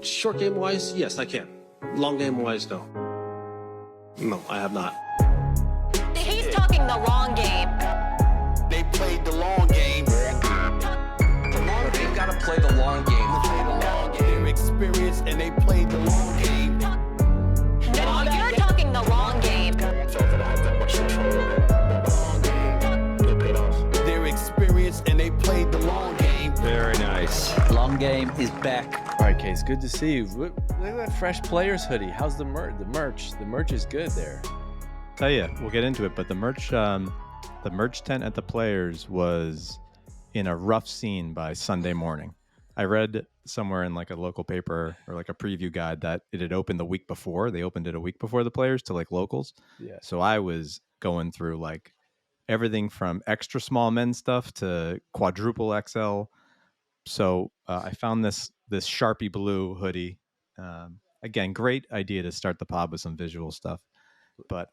Short game wise, yes, I can. Long game wise, no. No, I have not. He's talking the long game. They played the long game. They gotta play the long game. They're experienced and they played the long game. No, you're talking the long game. They're experienced and they played the long game. Very nice. Long game is back. All right, Case, good to see you. Look at that fresh players hoodie. How's the merch? The merch is good there. Tell you, we'll get into it, but the merch tent at the Players was in a rough scene by Sunday morning. I read somewhere in like a local paper or like a preview guide that it had opened the week before. They opened it a week before the Players to like locals. Yeah. So I was going through like everything from extra small men's stuff to quadruple XL. So I found this Sharpie blue hoodie. Again, great idea to start the pod with some visual stuff. But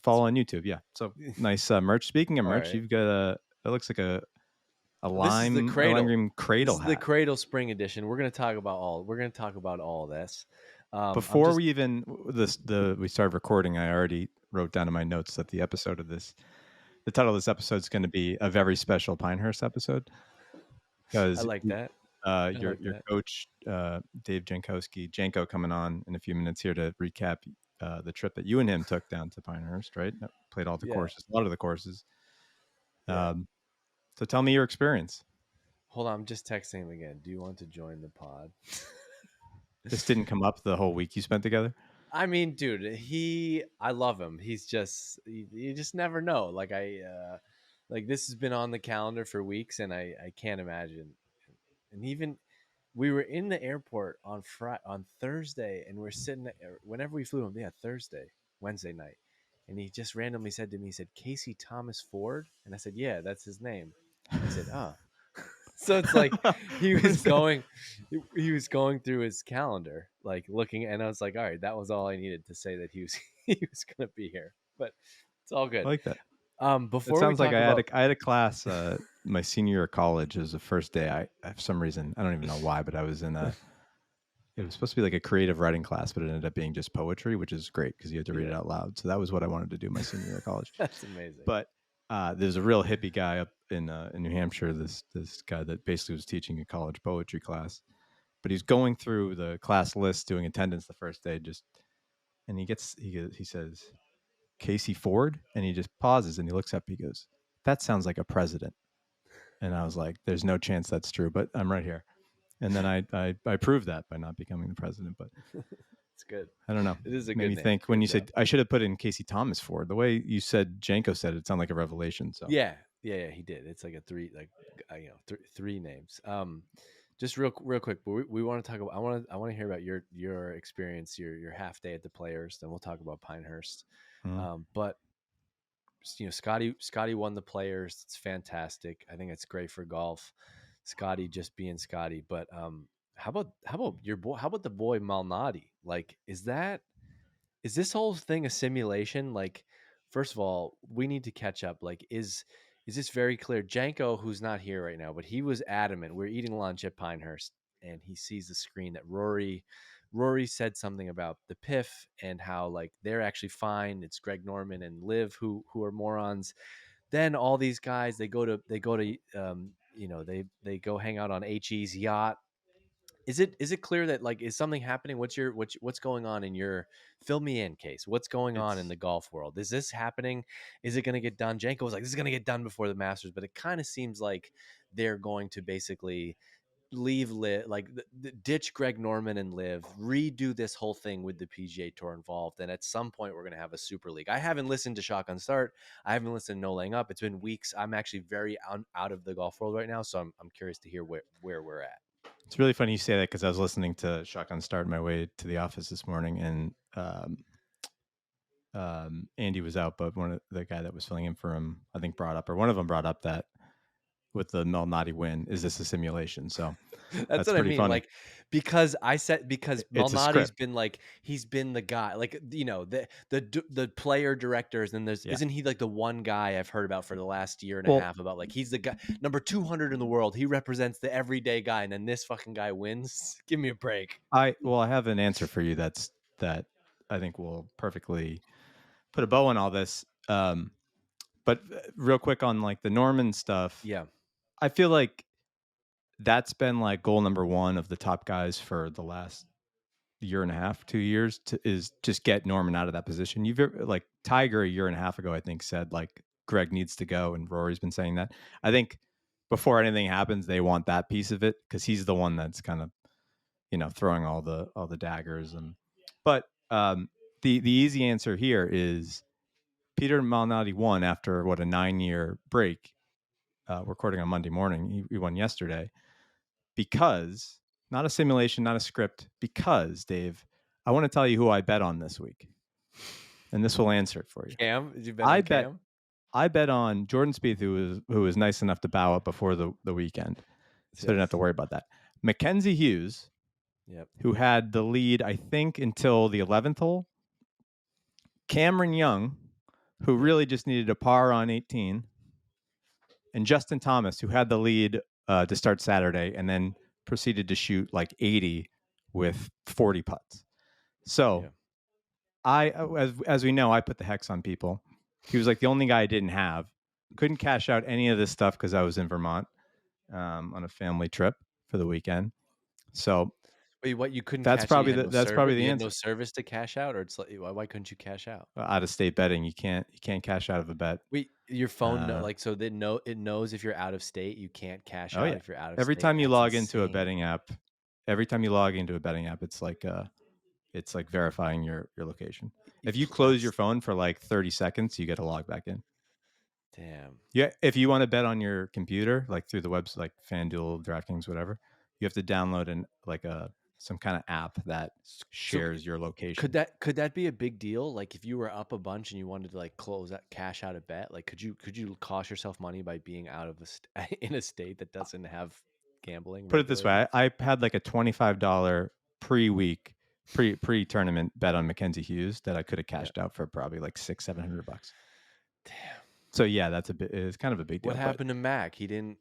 follow on YouTube, yeah. So nice merch. Speaking of merch, you've got it looks like a lime, this is the Cradle. lime green Cradle This is the hat. Cradle Spring Edition. We're gonna talk about all this. Before we started recording, I already wrote down in my notes that the title of this episode is going to be a very special Pinehurst episode. Because I like that. Your coach, Dave Jankowski, Janko, coming on in a few minutes here to recap the trip that you and him took down to Pinehurst, right? Played all the courses, a lot of the courses. Yeah. So tell me your experience. Hold on, I'm just texting him again. Do you want to join the pod? This didn't come up the whole week you spent together? I mean, dude, I love him. He's just, you just never know. Like this has been on the calendar for weeks, and I can't imagine. And even we were in the airport on Thursday, and we're sitting whenever we flew him. Yeah, Wednesday night, and he just randomly said to me, he said, "Casey Thomas Ford," and I said, "Yeah, that's his name." He said, "Oh." So it's like he was going through his calendar, like looking, and I was like, all right, that was all I needed to say that he was going to be here. But it's all good. I like that. Before it sounds like I had a class my senior year of college. It was the first day. I for some reason, I don't even know why, but I was in it was supposed to be like a creative writing class, but it ended up being just poetry, which is great because you had to read it out loud. So that was what I wanted to do my senior year of college. That's amazing. But there's a real hippie guy up in New Hampshire. This guy that basically was teaching a college poetry class, but he's going through the class list, doing attendance the first day. And he says, "Casey Ford," and he just pauses and he looks up. He goes, "That sounds like a president." And I was like, "There's no chance that's true, but I'm right here." And then I proved that by not becoming the president. But it's good. I don't know. It is a made good me name. think when you said I should have put in Casey Thomas Ford. The way you said Janko said it sounded like a revelation. So yeah, he did. It's like a three names. Just real quick, but we want to talk about. I want to hear about your experience, your half day at the Players. Then we'll talk about Pinehurst. Mm-hmm. But Scotty won the Players. It's fantastic. I think it's great for golf. Scotty just being Scotty. But how about your boy? How about the boy Malnati? Like, is this whole thing a simulation? Like, first of all, we need to catch up. Like, is this very clear? Janko, who's not here right now, but he was adamant. We're eating lunch at Pinehurst, and he sees the screen that Rory said something about the PIF and how like they're actually fine. It's Greg Norman and Liv who are morons. Then all these guys they go to they go hang out on HE's yacht. Is it clear that like is something happening? What's going on in your fill me in case? What's going on in the golf world? Is this happening? Is it going to get done? Janko was like, this is going to get done before the Masters, but it kind of seems like they're going to basically leave ditch Greg Norman and Liv, redo this whole thing with the PGA Tour involved, and at some point we're going to have a Super League. I haven't listened to Shotgun Start. I haven't listened to No Laying Up. It's been weeks. I'm actually very out of the golf world right now, so I'm curious to hear where we're at. It's really funny you say that because I was listening to Shotgun Start on my way to the office this morning, and Andy was out, but the guy that was filling in for him, I think one of them brought up that with the Malnati win, is this a simulation? So That's what I pretty mean. funny. Like, because It's a Malnati's script. been like, he's been the guy, like, the player directors, and Yeah. isn't he like the one guy I've heard about for the last year and a Well, half about like he's the guy number 200 in the world. He represents the everyday guy, and then this fucking guy wins. Give me a break. I have an answer for you that I think will perfectly put a bow on all this. But real quick on like the Norman stuff, Yeah. I feel like that's been like goal number one of the top guys for the last year and a half, 2 years, is just get Norman out of that position. Like Tiger a year and a half ago, I think, said like Greg needs to go, and Rory's been saying that. I think before anything happens, they want that piece of it because he's the one that's kind of throwing all the daggers. But the easy answer here is Peter Malnati won after a 9-year break. Recording on Monday morning, he won yesterday because not a simulation, not a script. Because Dave, I want to tell you who I bet on this week, and this will answer it for you. Cam, did you bet on Cam? I bet on Jordan Spieth, who was nice enough to bow up before the weekend, so I didn't have to worry about that. Mackenzie Hughes, Yep. who had the lead, I think, until the 11th hole. Cameron Young, who really just needed a par on 18. And Justin Thomas, who had the lead to start Saturday and then proceeded to shoot like 80 with 40 putts. So as we know, I put the hex on people. He was like the only guy I didn't have. Couldn't cash out any of this stuff because I was in Vermont on a family trip for the weekend. So Wait, what? You couldn't that's cash probably out? You had the, no that's probably service? the You had answer. no service to cash out, or it's like, why couldn't you cash out? Out of state betting, you can't cash out of a bet. Wait, your phone so it knows if you're out of state, you can't cash out if you're out of Every state. time you That's log into a insane. betting app, it's like verifying your location. If you close your phone for like 30 seconds, you get to log back in. Damn. Yeah, if you want to bet on your computer, like through the website, like FanDuel, DraftKings, whatever, you have to download some kind of app that shares your location. Could that be a big deal? Like if you were up a bunch and you wanted to like cash out a bet, like could you cost yourself money by being out of in a state that doesn't have gambling? Put it this way, I had like a $25 pre-tournament bet on Mackenzie Hughes that I could have cashed out for probably like $600-700. Damn. So yeah, it's kind of a big deal. What happened to Mac? He didn't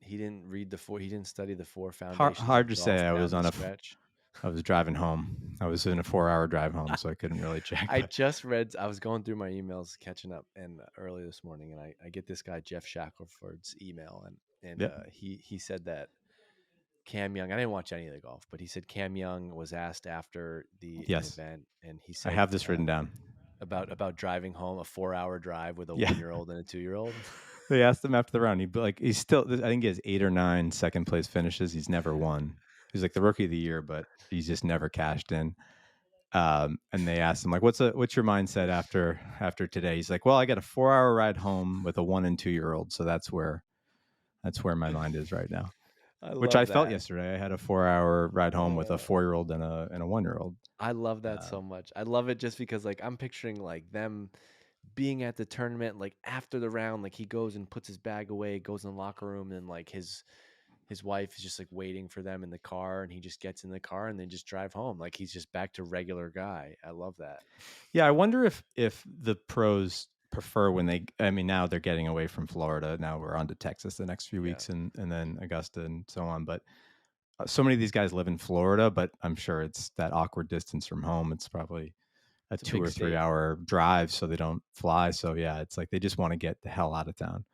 read he didn't study the 4 foundations. Hard to say. I was on stretch. I was driving home. I was in a 4-hour drive home, so I couldn't really check. I just read. I was going through my emails, catching up, and early this morning, and I get this guy Jeff Shackelford's email, and he said that Cam Young. I didn't watch any of the golf, but he said Cam Young was asked after the event, and he said I have this written down about driving home, a 4-hour drive with a 1-year-old and a 2-year-old. They asked him after the round. He's still. I think he has 8 or 9 second place finishes. He's never won. He's like the rookie of the year, but he's just never cashed in. And they asked him like, "What's your mindset after today?" He's like, "Well, I got a 4-hour ride home with a 1 and 2-year-old, so that's where my mind is right now." Which I felt yesterday. I had a 4-hour ride home with a 4-year-old and a 1-year-old. I love that so much. I love it just because like I'm picturing like them being at the tournament, like after the round, like he goes and puts his bag away, goes in the locker room, and like his wife is just like waiting for them in the car, and he just gets in the car and they just drive home. Like he's just back to regular guy. I love that. Yeah, I wonder if the pros prefer now they're getting away from Florida. Now we're on to Texas the next few weeks and then Augusta and so on. But so many of these guys live in Florida, but I'm sure it's that awkward distance from home. It's probably a 2 or 3 hour drive, so they don't fly. So yeah, it's like they just want to get the hell out of town.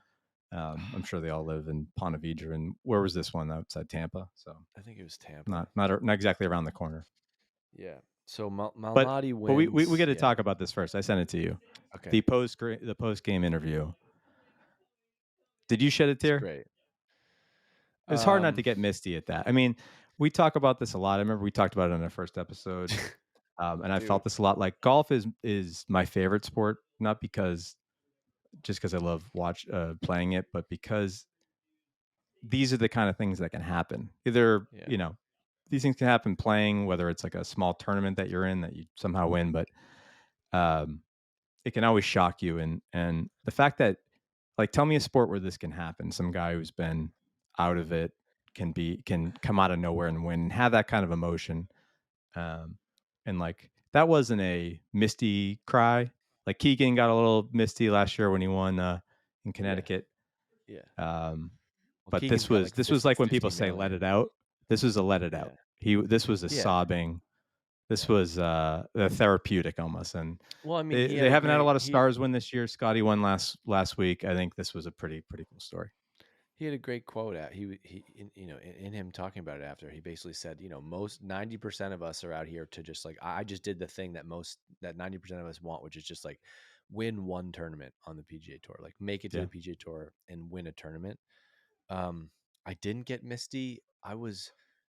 I'm sure they all live in Ponte Vedra, and where was this one? Outside Tampa. So I think it was Tampa. Not exactly around the corner. Yeah. So Malnati wins. But we got to talk about this first. I sent it to you. Okay. The post game interview. Did you shed a tear? Great. It's hard not to get misty at that. I mean, we talk about this a lot. I remember we talked about it in our first episode, and I felt this a lot. Like golf is my favorite sport, not because I love playing it, but because these are the kind of things that can happen. Either these things can happen playing, whether it's like a small tournament that you're in that you somehow win, but it can always shock you. And the fact that, like, tell me a sport where this can happen. Some guy who's been out of it can come out of nowhere and win and have that kind of emotion. And like that wasn't a misty cry. Like Keegan got a little misty last year when he won in Connecticut. Yeah. But Keegan's this got, was like, this was like when 50 people say let million. it out. This was a let it out. This was a Yeah. sobbing. This was a therapeutic almost. And Well, I mean, they haven't had a lot of stars win this year. Scotty won last week. I think this was a pretty cool story. He had a great quote out. In him talking about it after, he basically said, most 90% of us are out here to just like, I just did the thing that 90% of us want, which is just like win one tournament on the PGA Tour, like make it to the PGA Tour and win a tournament. I didn't get misty.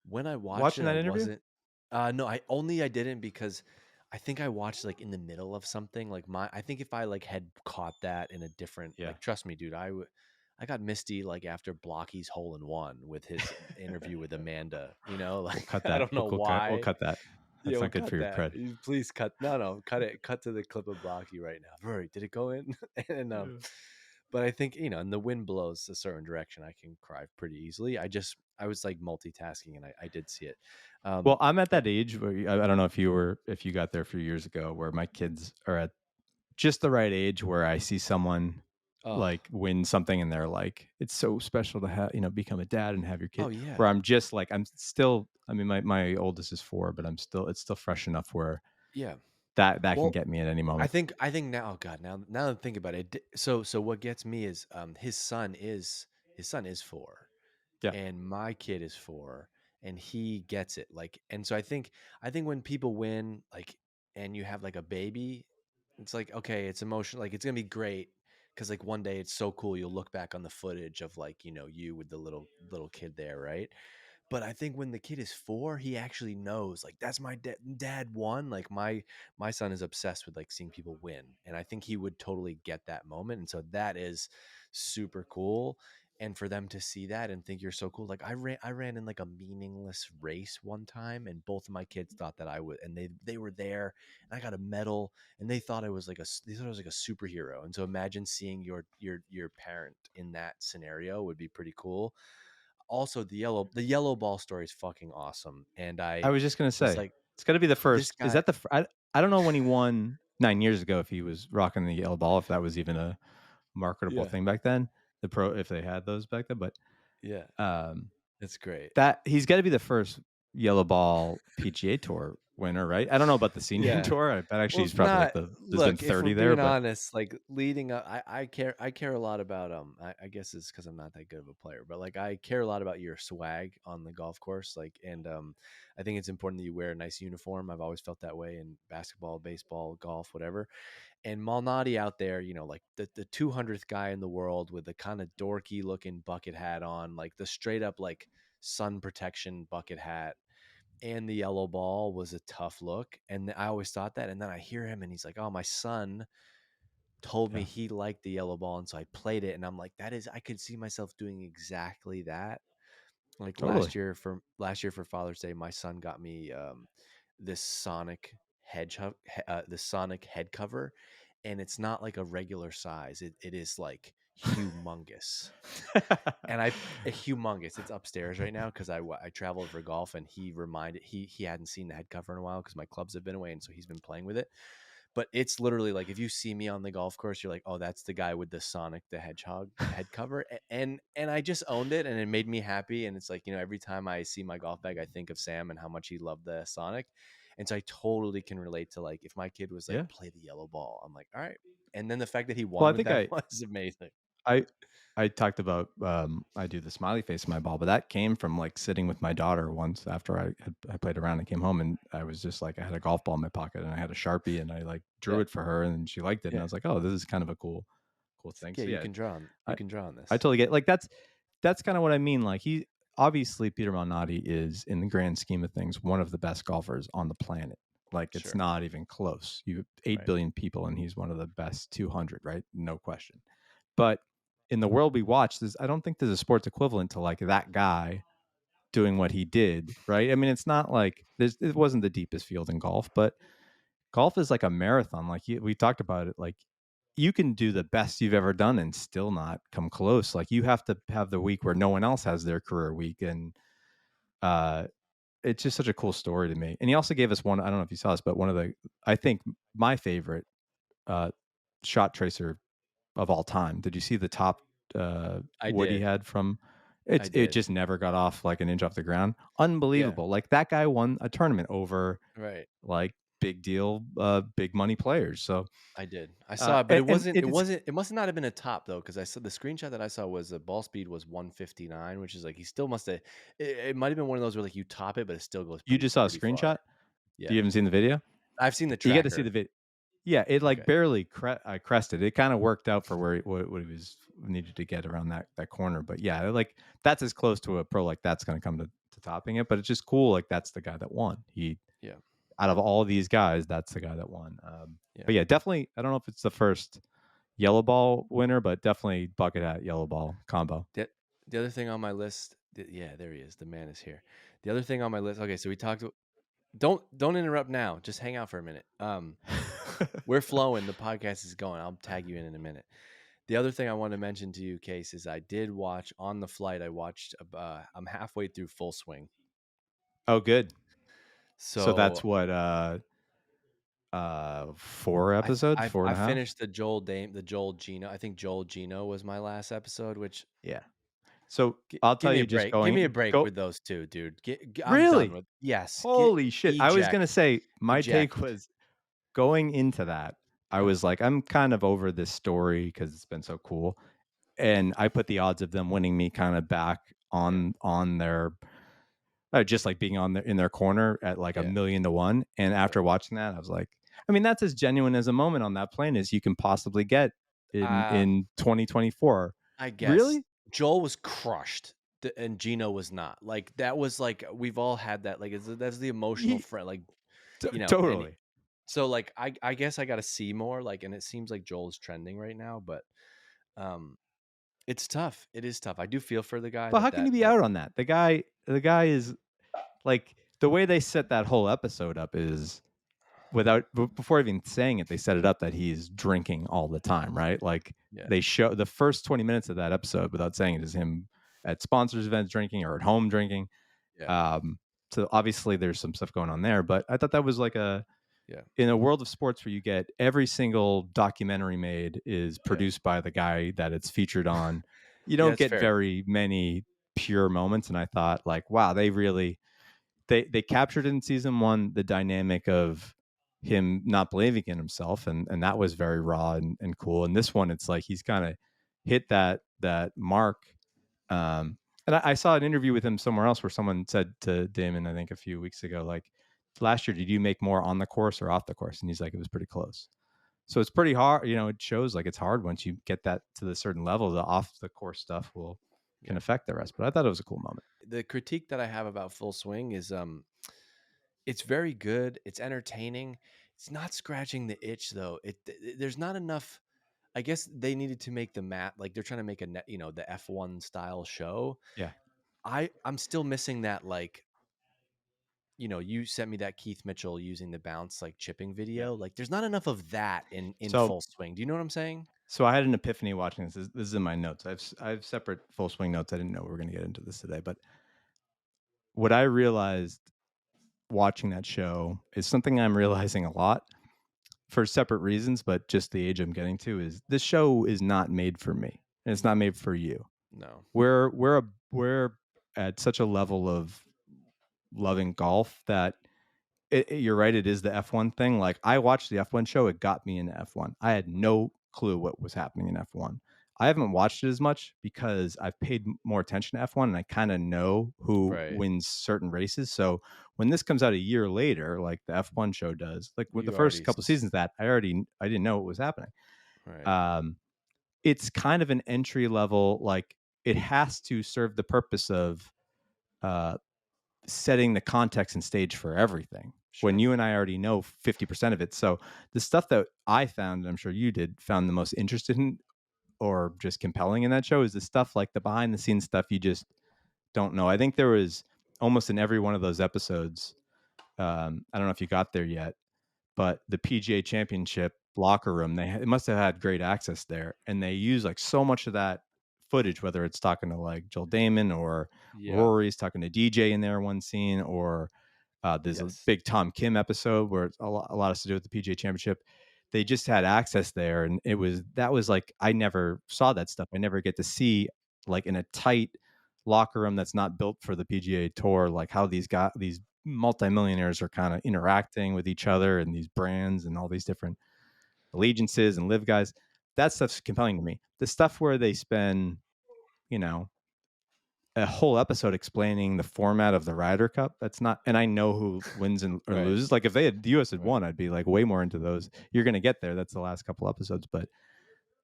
When I watched Watching it, that I interview? wasn't. No, I didn't because I think I watched like in the middle of something. Like I think if I like had caught that in a different, like, trust me, dude, I got misty like after Blocky's hole in one with his interview with Amanda. Like Cut that. I don't know why. We'll cut that. That's We'll not good cut for your that. cred. Please cut. No, cut it. Cut to the clip of Blocky right now. Rory, did it go in? And but I think and the wind blows a certain direction, I can cry pretty easily. I was like multitasking, and I did see it. Well, I'm at that age where I don't know if you got there a few years ago, where my kids are at just the right age where I see someone like win something and they're like, it's so special to have, become a dad and have your kid. Oh yeah. Where I'm just like, I'm still, I mean, my oldest is 4, but it's still fresh enough where that can get me at any moment. I think now, oh God, now that I think about it, so what gets me is his son is 4, and my kid is 4, and he gets it, like, and so I think when people win, like, and you have like a baby, it's like, okay, it's emotional, like it's gonna be great because like one day it's so cool, you'll look back on the footage of like you with the little kid there, right? But I think when the kid is 4, he actually knows, like, that's my dad won. Like my son is obsessed with like seeing people win, and I think he would totally get that moment. And so that is super cool. And for them to see that and think you're so cool, like I ran in like a meaningless race one time, and both of my kids thought that I would, and they were there, and I got a medal, and they thought I was like they thought I was like a superhero. And so imagine seeing your parent in that scenario would be pretty cool. Also, the yellow ball story is fucking awesome, and I was just gonna was say, like, it's got to be the first. guy, Is that I don't know when he won 9 years ago, if he was rocking the yellow ball, if that was even a marketable thing back then. If they had those back then, but it's great. that he's got to be the first yellow ball PGA Tour winner, right? I don't know about the senior tour. I bet actually he's probably there's been 30 there. Being honest, like leading up, I care a lot about I guess it's because I'm not that good of a player, but like I care a lot about your swag on the golf course, like, and I think it's important that you wear a nice uniform. I've always felt that way in basketball, baseball, golf, whatever. And Malnati out there, like the 200th guy in the world with the kind of dorky looking bucket hat on, like the straight up like sun protection bucket hat, and the yellow ball was a tough look. And I always thought that. And then I hear him and he's like, oh, my son told me he liked the yellow ball. And so I played it. And I'm like, I could see myself doing exactly that. Like last year for Father's Day, my son got me this Sonic the Sonic head cover. And it's not like a regular size. It is like humongous. And humongous. It's upstairs right now because I traveled for golf, and he hadn't seen the head cover in a while because my clubs have been away, and so he's been playing with it. But it's literally like, if you see me on the golf course, you're like, oh, that's the guy with the Sonic the Hedgehog head cover. And I just owned it, and it made me happy. And it's like, every time I see my golf bag, I think of Sam and how much he loved the Sonic. And so I totally can relate to, like, if my kid was like, play the yellow ball, I'm like, all right. And then the fact that he won was amazing. I talked about I do the smiley face in my ball, but that came from like sitting with my daughter once after I played around and came home, and I was just like, I had a golf ball in my pocket and I had a Sharpie, and I like drew it for her, and she liked it, and I was like, oh, this is kind of a cool thing. Yeah, so, you can draw on this. I totally get, like, that's kind of what I mean. Like, he obviously, Peter Malnati is, in the grand scheme of things, one of the best golfers on the planet. Like, it's not even close. You have 8 billion people, and he's one of the best 200, right? No question. But in the world we watch, I don't think there's a sports equivalent to like that guy doing what he did, right? I mean, it's not like it wasn't the deepest field in golf, but golf is like a marathon. Like we talked about it, like you can do the best you've ever done and still not come close. Like you have to have the week where no one else has their career week, and it's just such a cool story to me. And he also gave us one. I don't know if you saw this, but one of the I think my favorite shot tracer of all time. Did you see the top I wood he did. had from? I It did. just never got off like an inch off the ground. Unbelievable. Like that guy won a tournament over Right. like big deal, big money players. So I did. I saw it, but it and wasn't. it It is wasn't. It must not have been a top though, because I saw the screenshot that I saw was the ball speed was 159, which is like he still must have. It might have been one of those where like you top it, but it still goes you pretty just saw a pretty far. screenshot. Yeah, You haven't seen the video. I've seen the You get to see tracker. the video. Yeah, it like Okay. barely crested. It kind of worked out for where what he was needed to get around that corner. But yeah, like that's as close to a pro like that's going to come to topping it. But it's just cool. Like that's the guy that won. He Yeah. out of all these guys, that's the guy that won. Yeah. But yeah, definitely. I don't know if it's the first yellow ball winner, but definitely bucket hat yellow ball combo. The other thing on my list. Yeah, there he is. The man is here. The other thing on my list. Okay, so we talked. Don't interrupt now. Just hang out for a minute. We're flowing. The podcast is going. I'll tag you in a minute. The other thing I want to mention to you, Case, is I did watch on the flight. I watched. I'm halfway through Full Swing. Oh, good. So, So that's what 4 episodes, four and a I half. finished the Joel Gino. I think Joel Gino was my last episode. Which Yeah. So I'll tell you, just going. Give me a break go, with those two, dude. I'm Really? done with. Yes. Holy shit! I was gonna Eject. say my Eject. take was going into that. I was like, I'm kind of over this story because it's been so cool, and I put the odds of them winning me kind of back on their just like being on in their corner at like Yeah. 1,000,000 to 1. And after watching that, I was like, I mean, that's as genuine as a moment on that plane as you can possibly get in 2024. I guess. Really? Joel was crushed and Gino was not. Like that was like we've all had that. Like that's the emotional friend. Like you know, Totally. So like I guess I got to see more. Like, and it seems like Joel is trending right now, but it's tough. It is tough. I do feel for the guy. But how can you be out on that? The guy is like the way they set that whole episode up is before even saying it, they set it up that he's drinking all the time, right? Like they show the first 20 minutes of that episode without saying it is him at sponsors events drinking or at home drinking. Yeah. So obviously there's some stuff going on there, but I thought that was like in a world of sports where you get every single documentary made is produced by the guy that it's featured on. You don't get very many pure moments. And I thought like, wow, they really, they captured in season 1 the dynamic of him not believing in himself, and that was very raw and cool. And this one, it's like he's kind of hit that mark. And I saw an interview with him somewhere else where someone said to Damon, I think a few weeks ago, like, last year, did you make more on the course or off the course? And he's like, it was pretty close. So it's pretty hard. You know, it shows like it's hard once you get that to the certain level. The off the course stuff can affect the rest. But I thought it was a cool moment. The critique that I have about Full Swing is it's very good. It's entertaining. It's not scratching the itch though. There's not enough. I guess they needed to make the mat like they're trying to make the F1 style show. Yeah. I'm still missing that like. You sent me that Keith Mitchell using the bounce like chipping video. Like there's not enough of that in Full Swing. Do you know what I'm saying? So I had an epiphany watching this. This is in my notes. I have separate Full Swing notes. I didn't know we were going to get into this today, but what I realized watching that show is something I'm realizing a lot for separate reasons, but just the age I'm getting to is this show is not made for me, and it's not made for you. No, we're at such a level of loving golf that you're right. It is the F1 thing. Like I watched the F1 show. It got me into F1. I had no clue what was happening in F1. I haven't watched it as much because I've paid more attention to F1 and I kind of know who wins certain races. So when this comes out a year later, like the F1 show does, like with the first couple seasons that I didn't know what was happening. Right. It's kind of an entry level, like it has to serve the purpose of setting the context and stage for everything when you and I already know 50% of it. So the stuff that I found, and I'm sure you found the most interested in or just compelling in that show is the stuff like the behind the scenes stuff you just don't know. I think there was almost in every one of those episodes. I don't know if you got there yet, but the PGA Championship locker room. They must have had great access there, and they use like so much of that footage, whether it's talking to like Joel Damon or Rory's talking to DJ in there one scene, or there's a big Tom Kim episode where a lot has to do with the PGA Championship. They just had access there, and that was like, I never saw that stuff. I never get to see, like, in a tight locker room that's not built for the PGA Tour, like how these multimillionaires are kind of interacting with each other and these brands and all these different allegiances and live guys. That stuff's compelling to me. The stuff where they spend, a whole episode explaining the format of the Ryder Cup, that's not, and I know who wins or loses. Like if the US had won, I'd be like way more into those. You're going to get there. That's the last couple episodes, but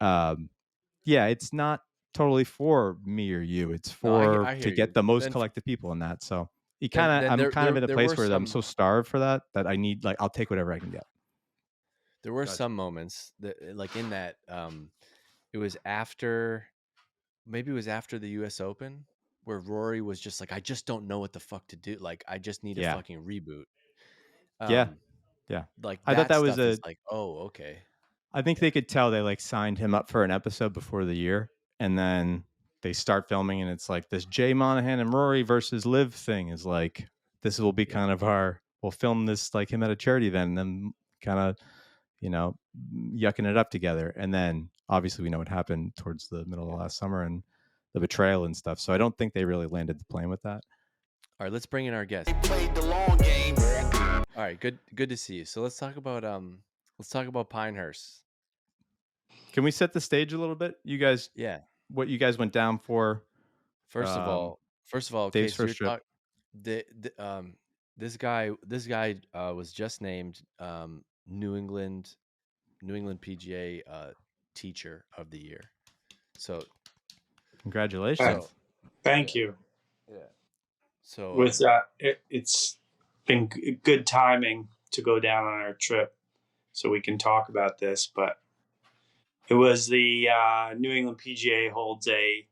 yeah, it's not totally for me or you. It's for to get the most collective people in that. So I'm kind of in a place where I'm so starved for that I need, like, I'll take whatever I can get. There were some moments that, like in that, it was after the US Open where Rory was just like, I just don't know what the fuck to do. Like, I just need a fucking reboot. Yeah. Like I thought that was like, oh, okay. I think they could tell they like signed him up for an episode before the year, and then they start filming, and it's like this Jay Monahan and Rory versus Liv thing is like, this will be kind of we'll film this like him at a charity event, and then kind of, yucking it up together. And then obviously we know what happened towards the middle of last summer and the betrayal and stuff. So I don't think they really landed the plane with that. All right, let's bring in our guest. They played the long game. All right, good to see you. So let's talk about Pinehurst. Can we set the stage a little bit? You guys, what you guys went down for? First of all, Dave's first trip. This guy was just named New England PGA Teacher of the Year. So, congratulations! Thank you. Yeah. So it's been good timing to go down on our trip, so we can talk about this. But it was the New England PGA holds a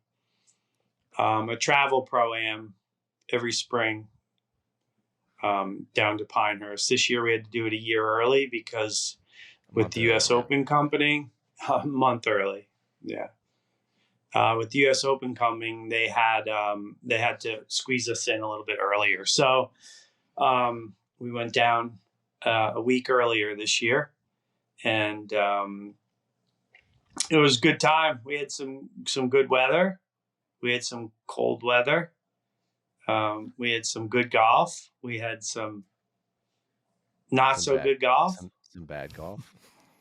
travel pro-am every spring down to Pinehurst. This year we had to do it a year early because with the US Open coming, a month early. Yeah. With the US Open coming, they had to squeeze us in a little bit earlier. So we went down a week earlier this year, and it was a good time. We had some good weather. We had some cold weather. We had some good golf. We had some not so good golf. Some bad golf.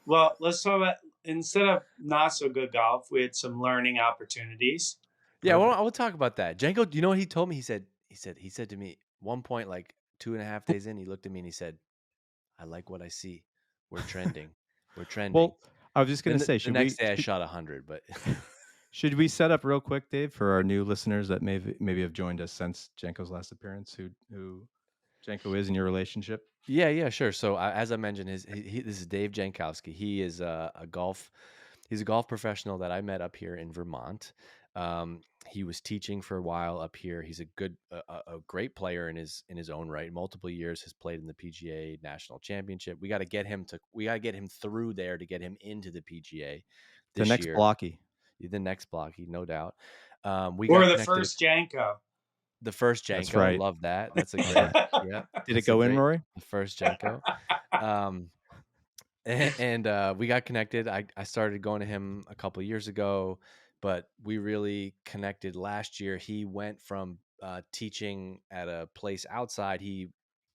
Well, let's talk about, instead of not so good golf, we had some learning opportunities. Yeah, well, I will talk about that. Janko, do you know what he told me? He said to me one point, like 2.5 days in, he looked at me and he said, I like what I see. We're trending. We're trending. Well, I was just going to say, the next day I shot 100, but should we set up real quick, Dave, for our new listeners that maybe have joined us since Janko's last appearance, who Janko is in your relationship? Yeah, sure. So as I mentioned, this is Dave Jankowski. He is he's a golf professional that I met up here in Vermont. He was teaching for a while up here. He's a great player in his own right. Multiple years has played in the PGA National Championship. We got to get him through there to get him into the PGA. The next blocky, no doubt. Or the first Janko. The first Janko. That's right. Love that. That's a great. Yeah. Did it go in, Rory? The first Janko. And we got connected. I started going to him a couple of years ago, but we really connected last year. He went from teaching at a place outside. He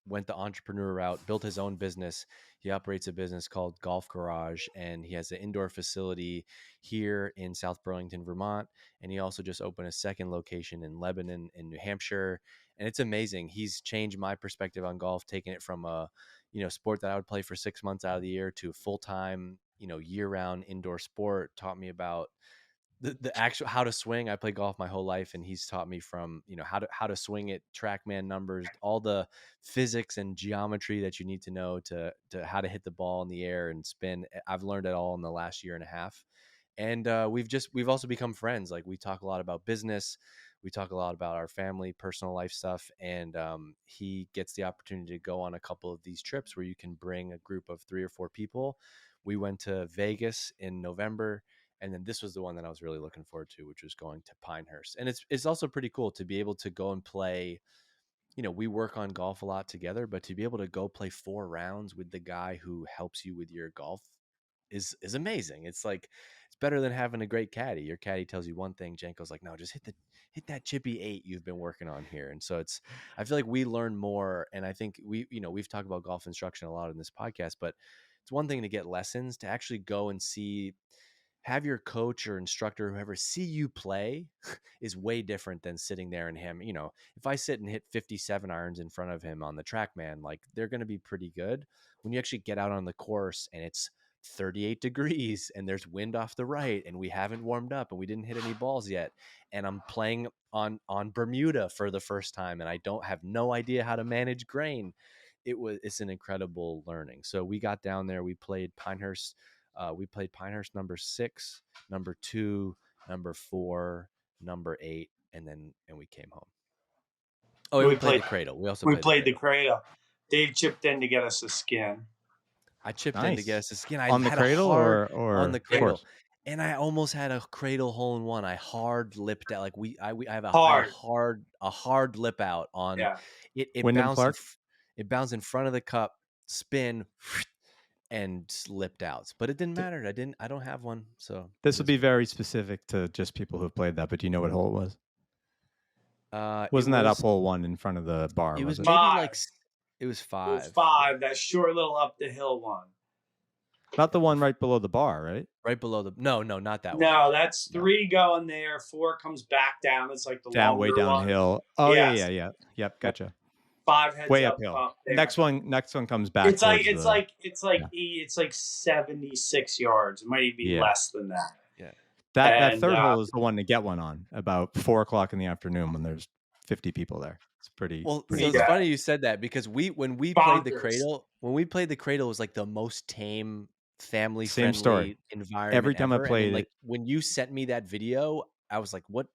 went the entrepreneur route, built his own business. He operates a business called Golf Garage, and he has an indoor facility here in South Burlington, Vermont. And he also just opened a second location in Lebanon in New Hampshire. And it's amazing. He's changed my perspective on golf, taking it from a sport that I would play for 6 months out of the year to a full-time, year-round indoor sport. Taught me about the actual how to swing. I played golf my whole life, and he's taught me from how to swing it, TrackMan numbers, all the physics and geometry that you need to know to how to hit the ball in the air and spin. I've learned it all in the last year and a half, and we've also become friends. Like, we talk a lot about business, we talk a lot about our family, personal life stuff, and he gets the opportunity to go on a couple of these trips where you can bring a group of 3 or 4 people. We went to Vegas in November, and then this was the one that I was really looking forward to, which was going to Pinehurst. And it's also pretty cool to be able to go and play. You know, we work on golf a lot together, but to be able to go play 4 rounds with the guy who helps you with your golf is amazing. It's like, it's better than having a great caddy. Your caddy tells you one thing, Janko's like, no, just hit that chippy 8 you've been working on here. And so I feel like we learn more. And I think we've talked about golf instruction a lot in this podcast, but it's one thing to get lessons, to actually go and have your coach or instructor, whoever, see you play is way different than sitting there and him. You know, if I sit and hit 57 irons in front of him on the TrackMan, like, they're going to be pretty good. When you actually get out on the course and it's 38 degrees and there's wind off the right and we haven't warmed up and we didn't hit any balls yet, and I'm playing on Bermuda for the first time and I have no idea how to manage grain, it's an incredible learning. So we got down there, we played Pinehurst. We played Pinehurst number 6, number 2, number 4, number 8, and we came home. Oh, we played the Cradle. We played the Cradle. Dave chipped in to get us a skin. I chipped in to get us a skin. On the Cradle or on the Cradle, and I almost had a Cradle hole in one. I hard lipped out, like I have a hard lip out on it. It bounced in front of the cup, spin, and slipped out, but it didn't matter. I don't have one. So this would be very specific to just people who've played that, but do you know what hole it was? Wasn't that up hole 1 in front of the bar? It was it? maybe like, it was 5. It was 5, that short little up the hill one. Not the one right below the bar, right? Right below the no, not that one. No, that's 3 going there, 4 comes back down. It's like the way downhill. One. Oh yeah. Yep, gotcha. 5 heads way up, uphill. Next one comes back. It's like 76 yards. It might even be less than that. Yeah. That third hole is the one to get one on about 4:00 in the afternoon when there's 50 people there. It's pretty. So it's funny you said that, because when we played the Cradle, it was like the most tame, family friendly environment. Every time ever. I played, like when you sent me that video, I was like, what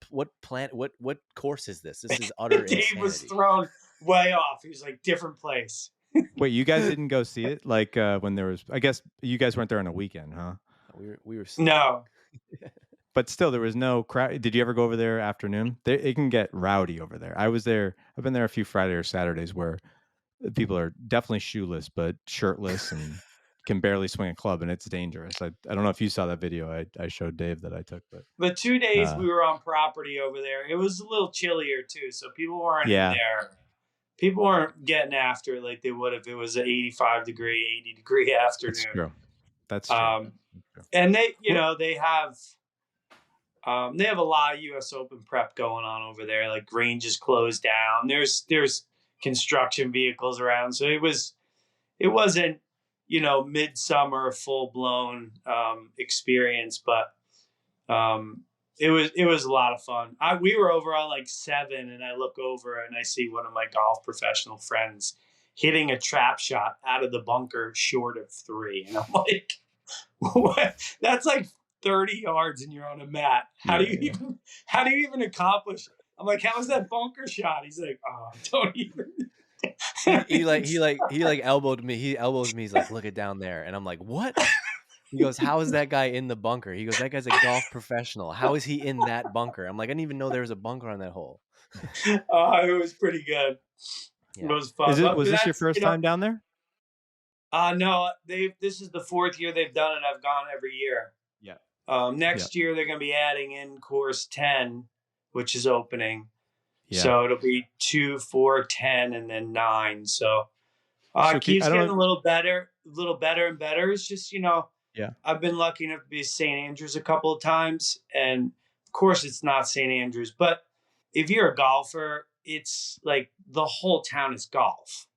course is this? This is utter insanity. Dave was thrown way off. He was like, different place. Wait, you guys didn't go see it? Like when there was, I guess you guys weren't there on a weekend, huh? We were no. But still, there was no crowd. Did you ever go over there afternoon? It can get rowdy over there. I was there. I've been there a few Friday or Saturdays where people are definitely shoeless, but shirtless and can barely swing a club, and it's dangerous. I don't know if you saw that video I showed Dave that I took, but the 2 days we were on property over there, it was a little chillier too, so people weren't in there. People weren't getting after it like they would if it was an 85 degree, 80 degree afternoon. That's true. And they have a lot of U.S. Open prep going on over there. Like, ranges closed down. There's construction vehicles around, so it wasn't midsummer full blown experience, but it was a lot of fun. We were over on like 7, and I look over and I see one of my golf professional friends hitting a trap shot out of the bunker short of 3, and I'm like, what? That's like 30 yards and you're on a mat. How do you even accomplish? I'm like, how was that bunker shot? He's like, oh, don't even. he elbowed me. He elbows me. He's like, look it down there. And I'm like, what? He goes, how is that guy in the bunker? He goes, that guy's a golf professional. How is he in that bunker? I'm like, I didn't even know there was a bunker on that hole. It was pretty good. Yeah. It was fun. Was this your first time down there? No, this is the 4th year they've done it. I've gone every year. Yeah. Next year they're going to be adding in course 10, which is opening. Yeah. So it'll be 2, 4, 10, and then 9. So it keeps getting a little better and better. It's just, I've been lucky enough to be at St. Andrews a couple of times. And of course it's not St. Andrews, but if you're a golfer, it's like the whole town is golf.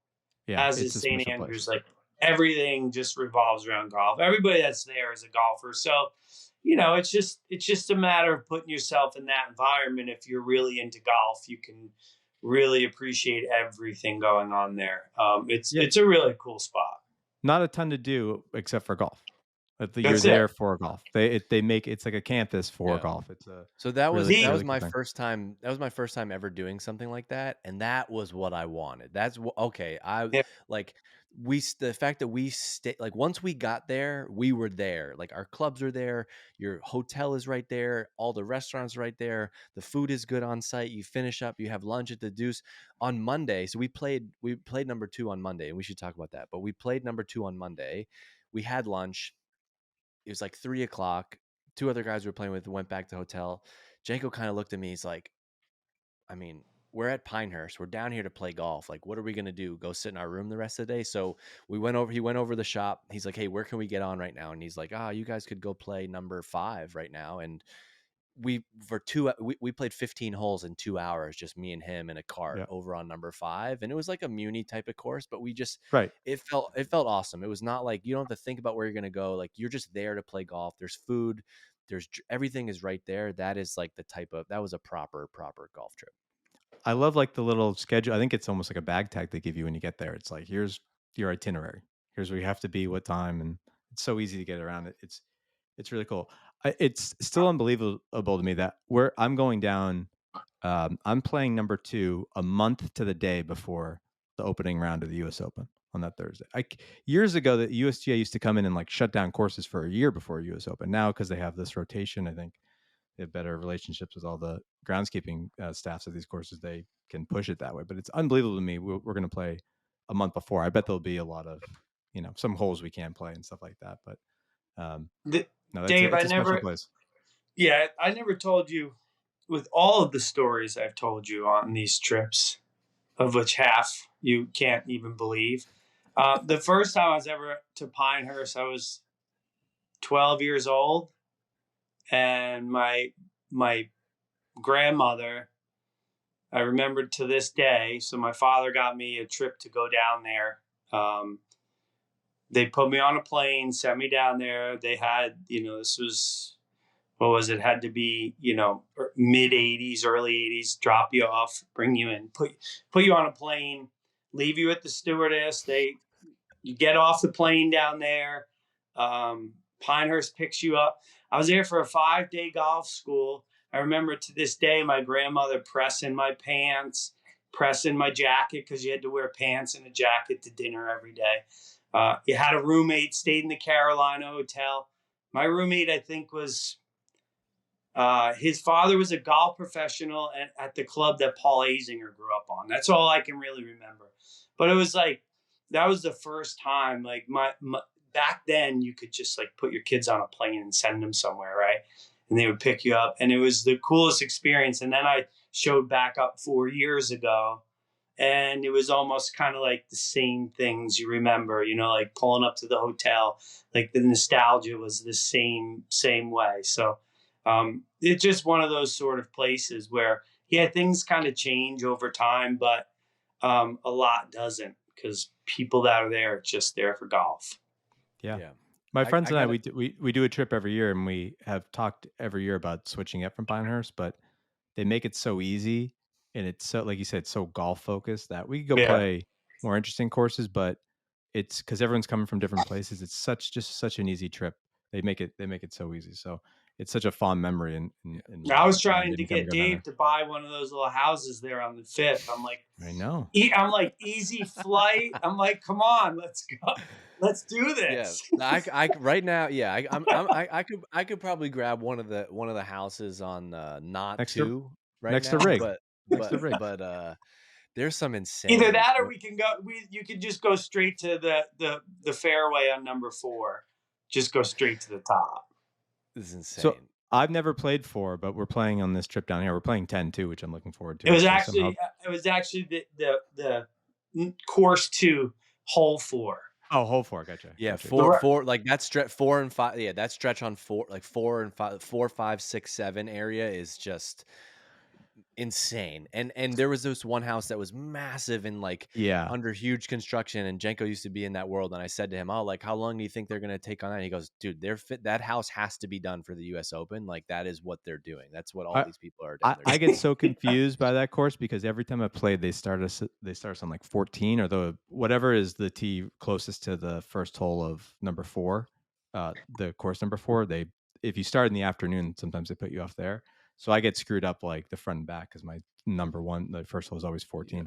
Yeah, as is St. Andrews. Like, everything just revolves around golf. Everybody that's there is a golfer. So, it's just a matter of putting yourself in that environment. If you're really into golf, you can really appreciate everything going on there. It's a really cool spot. Not a ton to do except for golf. You're there for golf. They make it's like a campus for golf. So that was my first time. That was my first time ever doing something like that, and that was what I wanted. That's okay. the fact that we stay, like, once we got there, we were there. Like, our clubs are there, your hotel is right there, all the restaurants right there, the food is good on site. You finish up, you have lunch at the Deuce on Monday. So we played number 2 on Monday, and we should talk about that. But we played number 2 on Monday. We had lunch. It was like 3:00. 2 other guys we were playing with went back to the hotel. Janko kind of looked at me. He's like, I mean, we're at Pinehurst. We're down here to play golf. Like, what are we going to do? Go sit in our room the rest of the day? So he went over the shop. He's like, hey, where can we get on right now? And he's like, you guys could go play number 5 right now. And we played 15 holes in 2 hours, just me and him in a cart over on number 5. And it was like a muni type of course, but we just, it felt awesome. It was not like, you don't have to think about where you're going to go. Like, you're just there to play golf. There's food. Everything is right there. That is like that was a proper golf trip. I love like the little schedule. I think it's almost like a bag tag they give you when you get there. It's like, here's your itinerary. Here's where you have to be, what time, and it's so easy to get around it. It's really cool. It's still unbelievable to me that I'm going down. I'm playing number 2 a month to the day before the opening round of the U.S. Open on that Thursday. Years ago, the USGA used to come in and like shut down courses for a year before U.S. Open. Now, because they have this rotation, I think they have better relationships with all the groundskeeping staffs of these courses. They can push it that way. But it's unbelievable to me. We're going to play a month before. I bet there'll be a lot of, some holes we can't play and stuff like that. But no, Dave, it's a special place. Yeah, I never told you, with all of the stories I've told you on these trips, of which half you can't even believe. The first time I was ever to Pinehurst, I was 12 years old, and my grandmother, I remember to this day. So my father got me a trip to go down there. They put me on a plane, sent me down there. They had, this was, what was it? Had to be, mid 80s, early 80s, drop you off, bring you in, put you on a plane, leave you at the stewardess. You get off the plane down there. Pinehurst picks you up. I was there for a 5-day golf school. I remember to this day, my grandmother pressing my pants, pressing my jacket, because you had to wear pants and a jacket to dinner every day. You had a roommate, stayed in the Carolina Hotel. My roommate, I think, was his father was a golf professional at the club that Paul Azinger grew up on. That's all I can really remember. But it was like, that was the first time, like my back then you could just like put your kids on a plane and send them somewhere, right? And they would pick you up, and it was the coolest experience. And then I showed back up 4 years ago, and it was almost kind of like the same things you remember, like pulling up to the hotel, like the nostalgia was the same way. So it's just one of those sort of places where, things kind of change over time, but a lot doesn't, because people that are there are just there for golf. Yeah. My friends and I we do a trip every year, and we have talked every year about switching up from Pinehurst, but they make it so easy, and it's so, like you said, so golf focused that we could go play more interesting courses, but it's because everyone's coming from different places. It's such an easy trip. They make it so easy. So it's such a fond memory. And I was trying to get Dave to buy one of those little houses there on the 5th. I'm like, I know. I'm like, easy flight. I'm like, come on, let's go. Let's do this. Yeah, I right now. Yeah, I could probably grab one of the houses on not next 2 right next now, to Rig. but there's some insane. Either that, or we can go. You could just go straight to the fairway on number 4. Just go straight to the top. This is insane. So I've never played 4, but we're playing on this trip down here. We're playing 10 too, which I'm looking forward to. It was actually the course 2, hole 4. Oh, hole 4, gotcha. Yeah, gotcha. four like that stretch 4 and 5. Yeah, that stretch on 4, like 4 and 5, 4, 5, 6, 7 area is just insane. And there was this one house that was massive and like under huge construction, and Janko used to be in that world, and I said to him, oh, like, how long do you think they're going to take on that? And he goes, dude, that house has to be done for the US Open. Like, that is what they're doing. That's what all these people are doing. I get so confused by that course, because every time I played, they start us on like 14, or whatever is the tee closest to the first hole of number 4, the course number 4. If you start in the afternoon, sometimes they put you off there. So I get screwed up like the front and back, because my number 1, the first hole is always 14.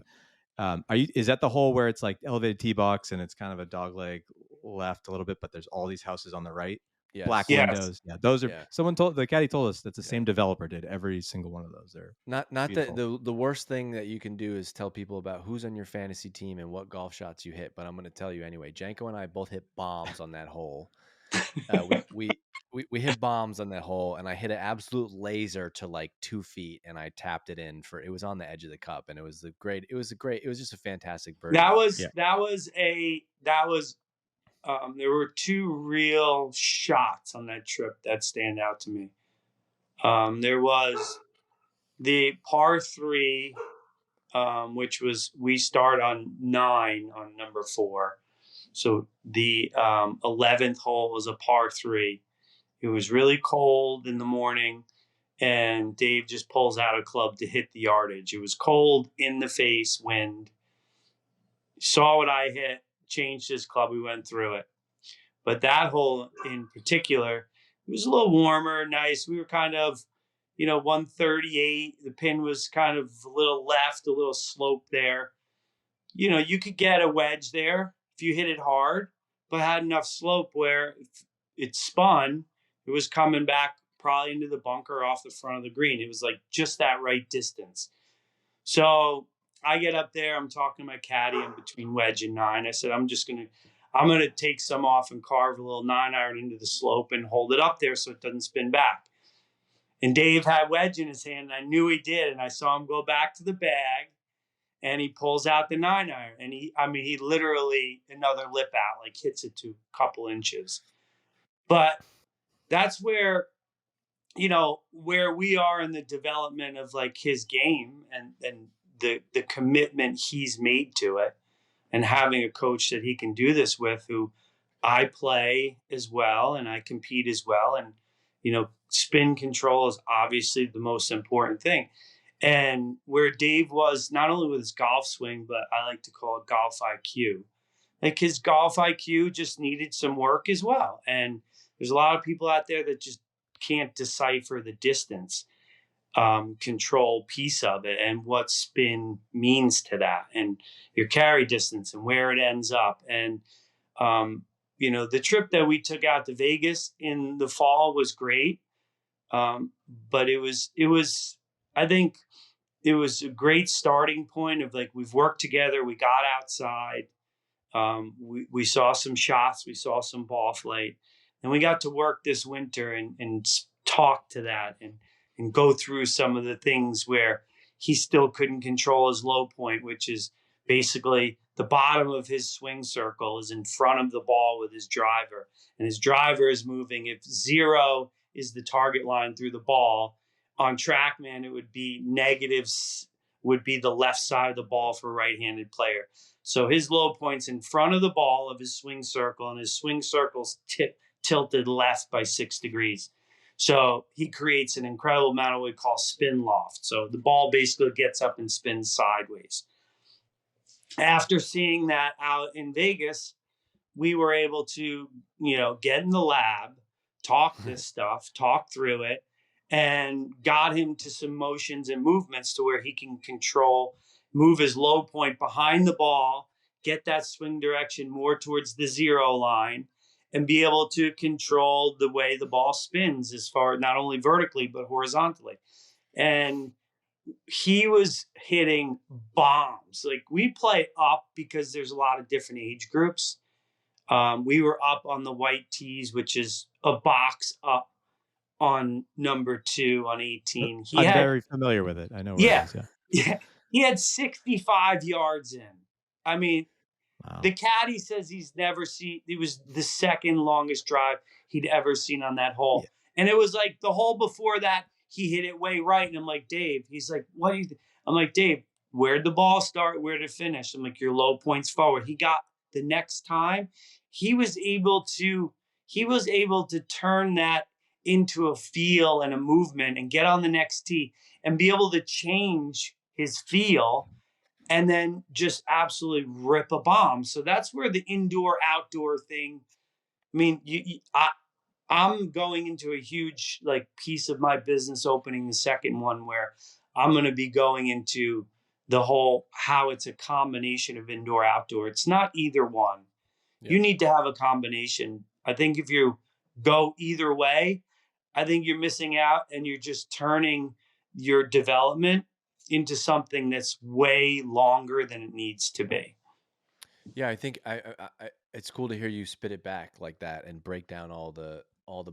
Is that the hole where it's like elevated tee box and it's kind of a dog leg left a little bit, but there's all these houses on the right? Yes. Black Yes. windows. Yeah, those are. Yeah. Someone told the caddy told us that's the same developer did every single one of those. They're Not beautiful. the worst thing that you can do is tell people about who's on your fantasy team and what golf shots you hit. But I'm going to tell you anyway. Janko and I both hit bombs on that hole. We hit bombs on that hole, and I hit an absolute laser to like 2 feet, and I tapped it in for. It was on the edge of the cup, and it was just a fantastic birdie. That was there were 2 real shots on that trip that stand out to me. There was the par 3, which was, we start on 9 on number 4. So the 11th hole was a par 3. It was really cold in the morning, and Dave just pulls out a club to hit the yardage. It was cold, in the face, wind. Saw what I hit, changed his club. We went through it. But that hole in particular, it was a little warmer, nice. We were kind of, 138. The pin was kind of a little left, a little slope there. You could get a wedge there if you hit it hard, but had enough slope where if it spun, it was coming back probably into the bunker off the front of the green. It was like just that right distance. So I get up there, I'm talking to my caddy in between wedge and 9. I said, I'm going to take some off and carve a little 9-iron into the slope and hold it up there so it doesn't spin back. And Dave had wedge in his hand, and I knew he did. And I saw him go back to the bag, and he pulls out the 9-iron. And he literally, another lip out, like hits it to a couple inches. But that's where, where we are in the development of like his game and the commitment he's made to it, and having a coach that he can do this with, who I play as well and I compete as well. And, spin control is obviously the most important thing. And where Dave was, not only with his golf swing, but I like to call it golf IQ. Like, his golf IQ just needed some work as well. And there's a lot of people out there that just can't decipher the distance control piece of it and what spin means to that, and your carry distance and where it ends up. And, the trip that we took out to Vegas in the fall was great. But it was, I think it was a great starting point of like, we've worked together. We got outside. We saw some shots, we saw some ball flight, and we got to work this winter and talk to that and go through some of the things where he still couldn't control his low point, which is basically the bottom of his swing circle is in front of the ball with his driver, and his driver is moving. If 0 is the target line through the ball, on TrackMan, it would be negatives, would be the left side of the ball for a right-handed player. So his low point's in front of the ball of his swing circle, and his swing circle's tilted left by 6 degrees. So he creates an incredible amount of what we call spin loft. So the ball basically gets up and spins sideways. After seeing that out in Vegas, we were able to, get in the lab, talk this stuff, talk through it, and got him to some motions and movements to where he can move his low point behind the ball, get that swing direction more towards the 0 line, and be able to control the way the ball spins as far, not only vertically, but horizontally. And he was hitting bombs. Like, we play up because there's a lot of different age groups. We were up on the white tees, which is a box up on number 2 on 18. I'm very familiar with it. I know where it is. Yeah. He had 65 yards in. I mean, wow. The caddy says he's never seen, it was the second longest drive he'd ever seen on that hole. Yeah. And it was like the hole before that, he hit it way right. And I'm like, Dave, he's like, what do you think? I'm like, Dave, where'd the ball start? Where'd it finish? I'm like, your low points forward. He got the next time. He was able to turn that into a feel and a movement and get on the next tee and be able to change his feel and then just absolutely rip a bomb. So that's where the indoor outdoor thing, I mean, I'm going into a huge piece of my business opening the second one where I'm going to be going into the whole how it's a combination of indoor outdoor. It's not either one. Yeah. You need to have a combination. I think if you go either way, I think you're missing out, and you're just turning your development into something that's way longer than it needs to be. Yeah, I think I it's cool to hear you spit it back like that and break down all the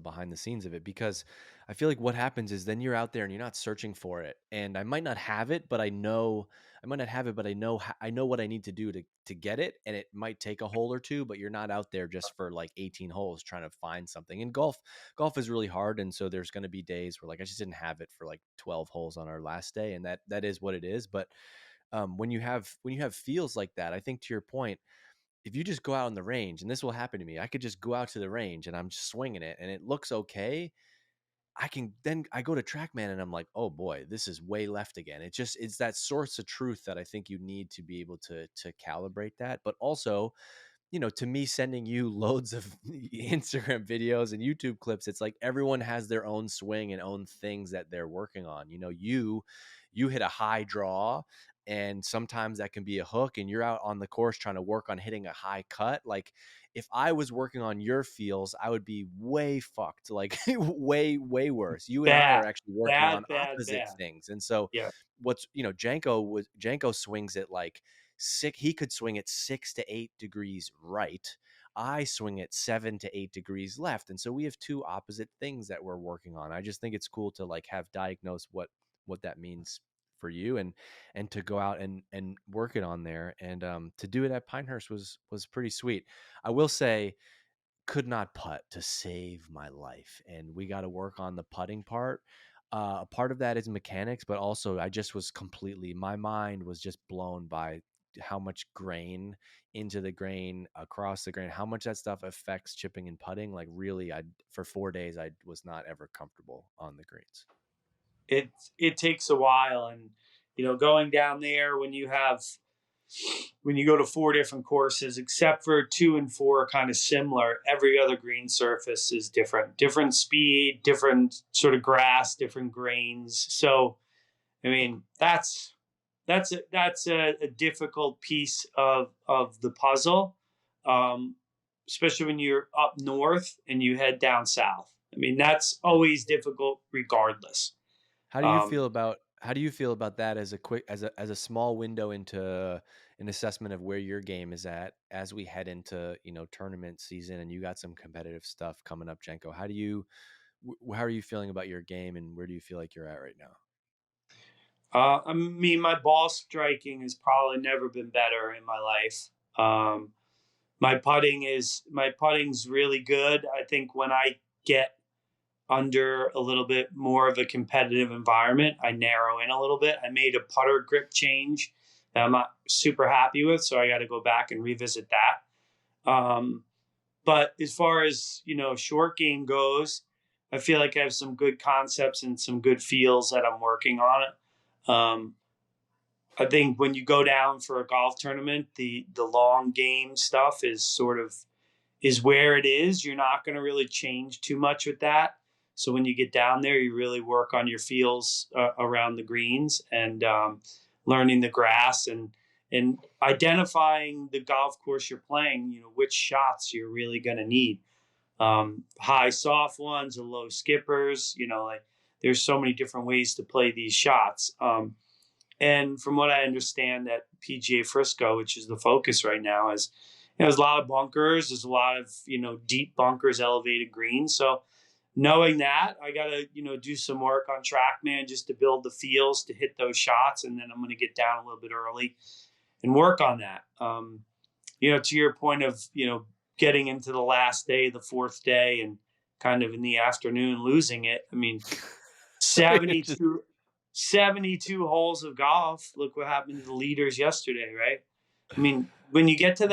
behind the scenes of it, because I feel like what happens is then you're out there and you're not searching for it. And I might not have it, but I know I might not have it, but I know I know what I need to do to get it. And it might take a hole or two, but you're not out there just for like 18 holes trying to find something. And golf is really hard, and so there's going to be days where like I just didn't have it for like 12 holes on our last day, and that is what it is. But when you have feels like that, I think to your point, if you just go out on the range, and this will happen to me, I could just go out to the range and I'm just swinging it and it looks okay. I go to TrackMan and I'm like, oh boy, this is way left again. It's that source of truth that I think you need to be able to calibrate that. But also, to me, sending you loads of Instagram videos and YouTube clips, it's like everyone has their own swing and own things that they're working on. You hit a high draw, and sometimes that can be a hook, and you're out on the course trying to work on hitting a high cut. Like if I was working on your feels, I would be way fucked, like way, way worse. You and I are actually working on opposite things. And so Janko swings it like he could swing it 6 to 8 degrees right. I swing it 7 to 8 degrees left. And so we have two opposite things that we're working on. I just think it's cool to like have diagnosed what that means for you, and to go out and work it on there. And to do it at Pinehurst was pretty sweet. I will say, could not putt to save my life, and we got to work on the putting part. A part of that is mechanics, but also my mind was just blown by how much grain into the grain, across the grain, how much that stuff affects chipping and putting. Like really, for 4 days I was not ever comfortable on the greens. It takes a while, and going down there when you go to 4 different courses, except for 2 and 4 are kind of similar. Every other green surface is different speed, different sort of grass, different grains. So, I mean, that's a difficult piece of the puzzle, especially when you're up north and you head down south. I mean, that's always difficult regardless. How do you feel about that as a small window into an assessment of where your game is at as we head into tournament season, and you got some competitive stuff coming up, Janko? How are you feeling about your game, and where do you feel like you're at right now? I mean, my ball striking has probably never been better in my life. My putting's really good. I think when I get under a little bit more of a competitive environment, I narrow in a little bit. I made a putter grip change that I'm not super happy with, so I got to go back and revisit that. But as far as short game goes, I feel like I have some good concepts and some good feels that I'm working on it. I think when you go down for a golf tournament, the long game stuff is where it is. You're not going to really change too much with that. So when you get down there, you really work on your feels around the greens, and learning the grass and identifying the golf course you're playing, which shots you're really going to need. High soft ones and low skippers, like there's so many different ways to play these shots. And from what I understand, that PGA Frisco, which is the focus right now, is there's a lot of bunkers. There's a lot of, deep bunkers, elevated greens. So knowing that, I got to, do some work on TrackMan just to build the feels to hit those shots. And then I'm going to get down a little bit early and work on that. To your point of, getting into the last day, the fourth day, and kind of in the afternoon losing it. I mean, 72 holes of golf. Look what happened to the leaders yesterday, right? I mean, when you get to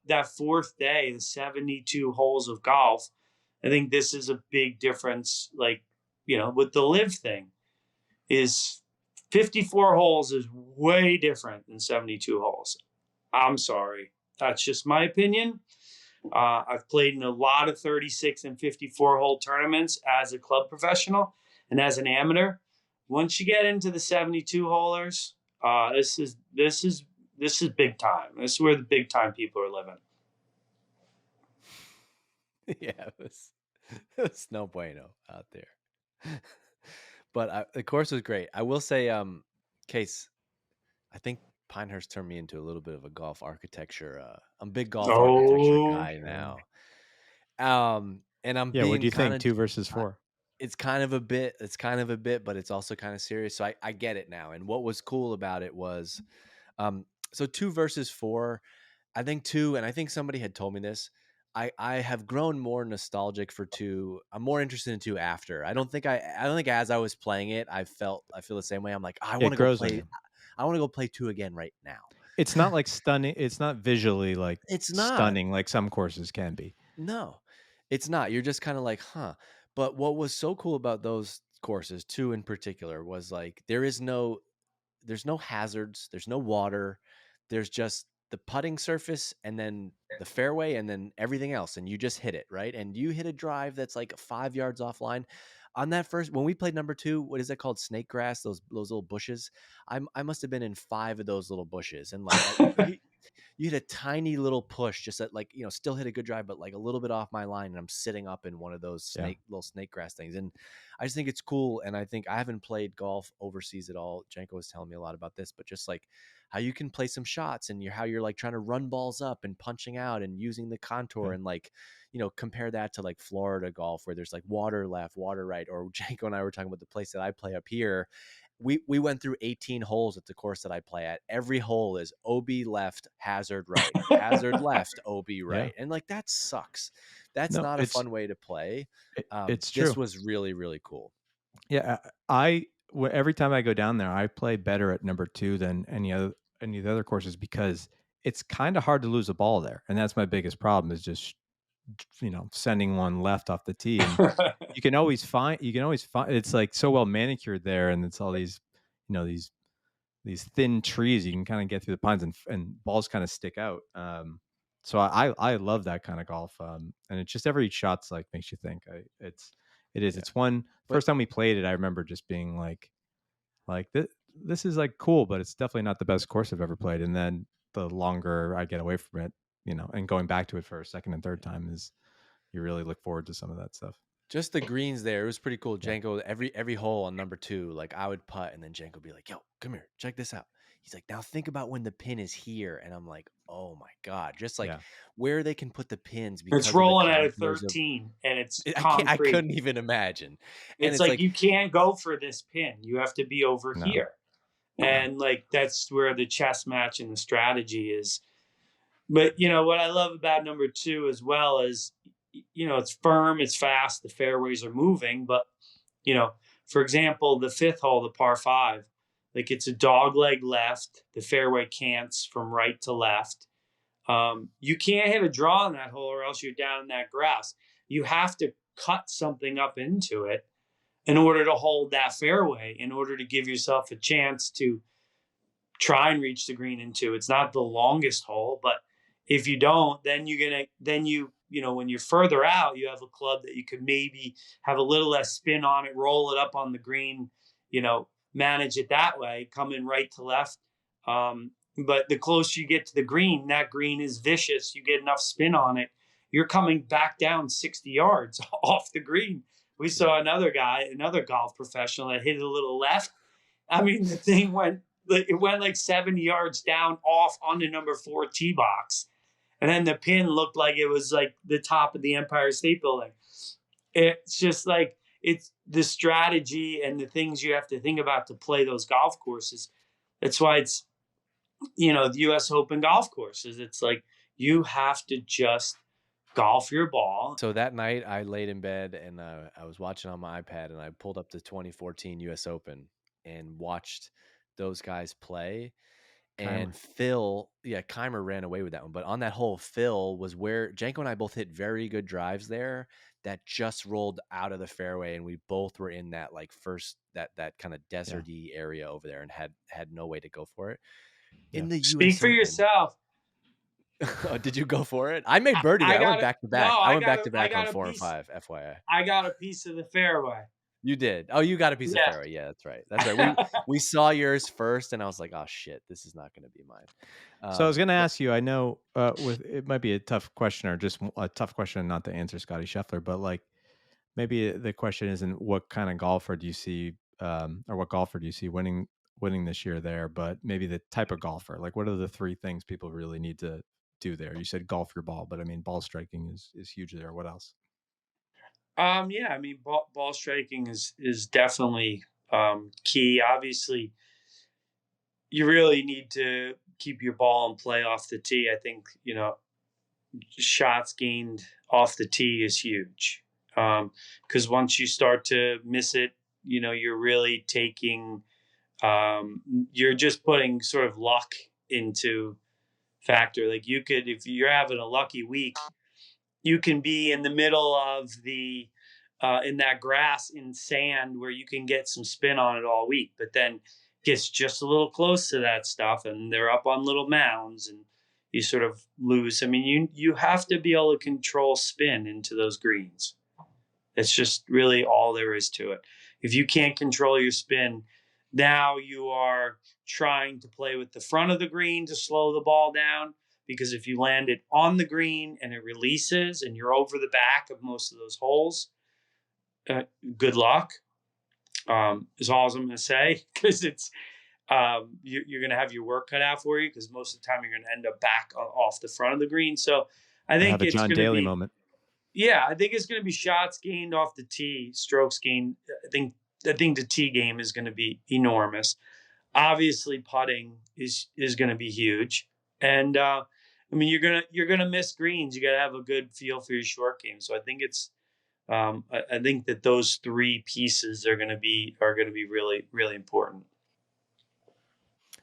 that fourth day, the 72 holes of golf, I think this is a big difference. Like, with the live thing, is 54 holes is way different than 72 holes. I'm sorry. That's just my opinion. I've played in a lot of 36 and 54 hole tournaments as a club professional and as an amateur. Once you get into the 72 holers, This is big time. This is where the big time people are living. Yeah, it was no bueno out there. But the course was great. I will say, Case, I think Pinehurst turned me into a little bit of a golf architecture. I'm a big golf architecture guy now. And I'm Yeah, what do you being think? 2 versus 4. it's kind of a bit, but it's also kind of serious. So I get it now. And what was cool about it was, so 2 versus 4, I think 2, and I think somebody had told me this. I have grown more nostalgic for 2. I'm more interested in 2 after. I don't think as I was playing it, I feel the same way. I'm like, I want to go play. I want to go play 2 again right now. It's not like stunning. It's not visually like It's not stunning like some courses can be. No, it's not. You're just kind of like, huh. But what was so cool about those courses, 2 in particular, was like there's no hazards, there's no water, there's just the putting surface and then the fairway and then everything else, and you just hit it, right? And you hit a drive that's like 5 yards offline. On that first, when we played number 2, what is that called? Snake grass, those little bushes. I must have been in 5 of those little bushes, and like you hit a tiny little push, just at like, still hit a good drive, but like a little bit off my line, and I'm sitting up in one of those little snake grass things. And I just think it's cool. And I think I haven't played golf overseas at all. Janko was telling me a lot about this, but just like how you can play some shots and how you're like trying to run balls up and punching out and using the contour and like, compare that to like Florida golf where there's like water left, water right. Or Janko and I were talking about the place that I play up here. We went through 18 holes at the course that I play at. Every hole is OB left, hazard right, hazard left, OB right. And like, that sucks. That's not a fun way to play. It's true. This was really, really cool. Yeah. Every time I go down there, I play better at number 2 than any of the other courses because it's kind of hard to lose a ball there. And that's my biggest problem is just, sending one left off the tee. And you can always find, it's like so well manicured there. And it's all these, these thin trees. You can kind of get through the pines and balls kind of stick out. So I love that kind of golf. And it's just every shot's like makes you think. It's one first time we played it. I remember just being like this is like cool, but it's definitely not the best course I've ever played. And then the longer I get away from it, and going back to it for a second and third time is you really look forward to some of that stuff. Just the greens there. It was pretty cool. Janko, every hole on number 2, like I would putt and then Janko would be like, yo, come here, check this out. He's like, now think about when the pin is here. And I'm like, oh my God, just like where they can put the pins. Because it's rolling at a 13 and it's concrete. I couldn't even imagine. And it's like you can't go for this pin. You have to be over here. And like, that's where the chess match and the strategy is. But, what I love about number 2 as well is, it's firm, it's fast, the fairways are moving. But, for example, the 5th hole, the par 5, like it's a dog leg left. The fairway cants from right to left. You can't hit a draw in that hole or else you're down in that grass. You have to cut something up into it in order to hold that fairway, in order to give yourself a chance to try and reach the green into. It's not the longest hole, but if you don't, then when you're further out, you have a club that you could maybe have a little less spin on it, roll it up on the green, manage it that way, come in right to left. But the closer you get to the green, that green is vicious. You get enough spin on it, you're coming back down 60 yards off the green. We saw another golf professional that hit it a little left. I mean, the thing went like 70 yards down off on the number 4 tee box. And then the pin looked like it was like the top of the Empire State Building. It's just like, it's the strategy and the things you have to think about to play those golf courses. That's why it's, the U.S. Open golf courses. It's like, you have to just golf your ball. So that night I laid in bed and I was watching on my iPad and I pulled up the 2014 U.S. Open and watched those guys play. And Phil, Keimer ran away with that one. But on that hole, Phil was where Janko and I both hit very good drives there that just rolled out of the fairway. And we both were in that like first, that kind of deserty area over there and had no way to go for it. In the US Speak for Open, yourself. Oh, did you go for it? I made birdie. I went back to back. I went back to back on 4 and 5, FYI. I got a piece of the fairway. You did. Oh, you got a piece of Yeah. fairway. Yeah, that's right. That's right. We saw yours first, and I was like, oh shit, this is not going to be mine. So I was going to But- ask you. I know with it might be a tough question or just a tough question not to answer, Scotty Scheffler, but like maybe the question isn't what kind of golfer do you see, or what golfer do you see winning this year there, but maybe the type of golfer. Like, what are the three things people really need to do there? You said golf your ball, but I mean, ball striking is huge there. What else? Yeah, I mean, ball striking is definitely key. Obviously, you really need to keep your ball in play off the tee. I think shots gained off the tee is huge, because once you start to miss it, you're really taking, you're just putting sort of luck into factor. Like you could, if you're having a lucky week, you can be in the middle of the in that grass in sand where you can get some spin on it all week, but then gets just a little close to that stuff and they're up on little mounds and you sort of lose. I mean, you have to be able to control spin into those greens. It's just really all there is to it. If you can't control your spin, now you are trying to play with the front of the green to slow the ball down, because if you land it on the green and it releases and you're over the back of most of those holes, good luck, is all I'm going to say, because it's you're going to have your work cut out for you, because most of the time you're going to end up back off the front of the green. So I think have a it's John going to Daly be moment. Yeah, I think it's going to be shots gained off the tee, strokes gained. I think the tee game is going to be enormous. Obviously, putting is going to be huge, and I mean you're gonna miss greens. You got to have a good feel for your short game. So I think it's I think that those three pieces are going to be really, really important.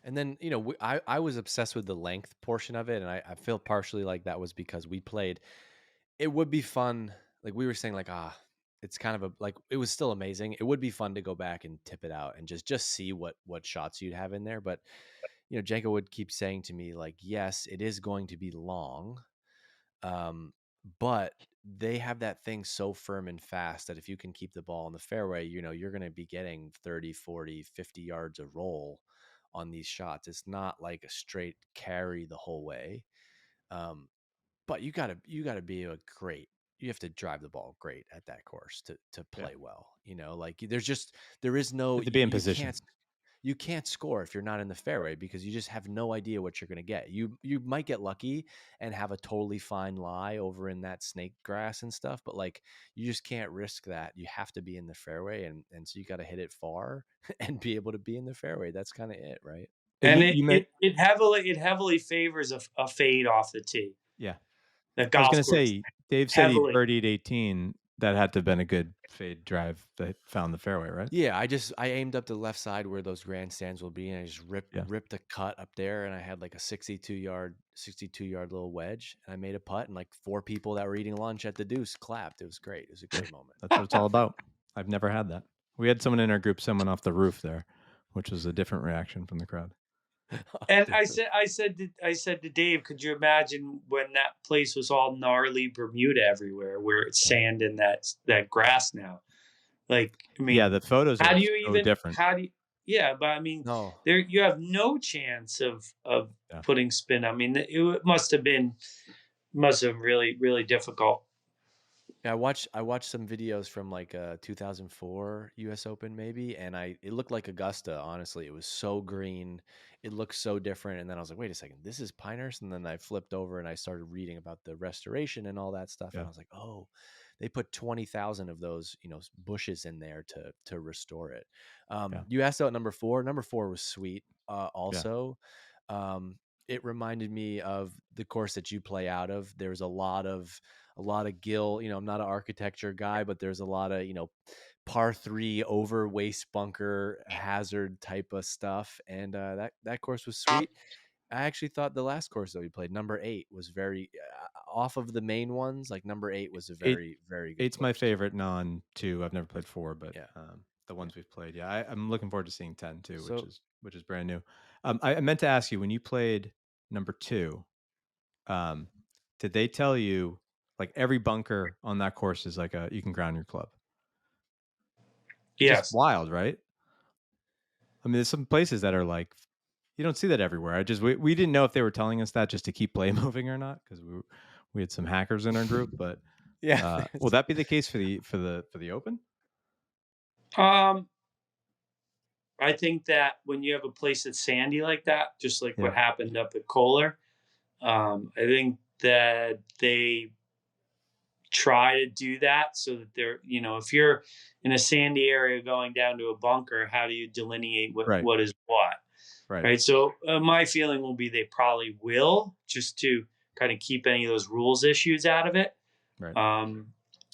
And then, I was obsessed with the length portion of it. And I feel partially like that was because we played. It would be fun. Like we were saying, like, it's kind of it was still amazing. It would be fun to go back and tip it out and just see what shots you'd have in there. But, Janko would keep saying to me, like, yes, it is going to be long. But they have that thing so firm and fast that if you can keep the ball in the fairway, you're going to be getting 30, 40, 50 yards of roll on these shots. It's not like a straight carry the whole way. But you gotta be you have to drive the ball great at that course to play well. Like there is no, To be in position. You can't score if you're not in the fairway, because you just have no idea what you're going to get. You might get lucky and have a totally fine lie over in that snake grass and stuff, but like you just can't risk that. You have to be in the fairway, and so you got to hit it far and be able to be in the fairway. That's kind of it, right? And it heavily favors a fade off the tee. Yeah. The I was golf going to course say, Dave said he heavily. birdied 18. That had to have been a good fade drive that found the fairway, right? Yeah, I aimed up the left side where those grandstands will be, and I just ripped a cut up there, and I had like a 62 yard little wedge, and I made a putt, and like 4 people that were eating lunch at the Deuce clapped. It was great. It was a great moment. That's what it's all about. I've never had that. We had someone in our group, someone off the roof there, which was a different reaction from the crowd. And I said to Dave, could you imagine when that place was all gnarly Bermuda everywhere, where it's sand and that grass now? Like, I mean, yeah, the photos how are do you so even different. yeah, but I mean, No. there you have no chance of putting spin. I mean, it must have been really, really difficult. Yeah, I watched some videos from like 2004 US Open maybe, and it looked like Augusta. Honestly, it was so green. It looked so different. And then I was like, wait a second, this is Pinehurst. And then I flipped over and I started reading about the restoration and all that stuff. Yeah. And I was like, oh, they put 20,000 of those, bushes in there to restore it. You asked about number 4. Number 4 was sweet. Also, it reminded me of the course that you play out of. There's a lot of gill. I'm not an architecture guy, but there's a lot of par 3 over waist bunker hazard type of stuff, and that course was sweet. I actually thought the last course that we played, number 8, was very off of the main ones. Like number 8 was a very, very good. 8's my favorite non-2. I've never played 4, but yeah. The ones we've played, yeah, I'm looking forward to seeing 10 too, which is brand new. I meant to ask you, when you played number 2, did they tell you like every bunker on that course is like you can ground your club? Yes. just wild, right? I mean, there's some places that are like, you don't see that everywhere. We didn't know if they were telling us that just to keep play moving or not, because we had some hackers in our group. But will that be the case for the Open? I think that when you have a place that's sandy like that, just like what Yeah. happened up at Kohler, I think that they try to do that so that they're, if you're in a sandy area going down to a bunker, how do you delineate Right. what is what? Right. So my feeling will be they probably will, just to kind of keep any of those rules issues out of it. Right.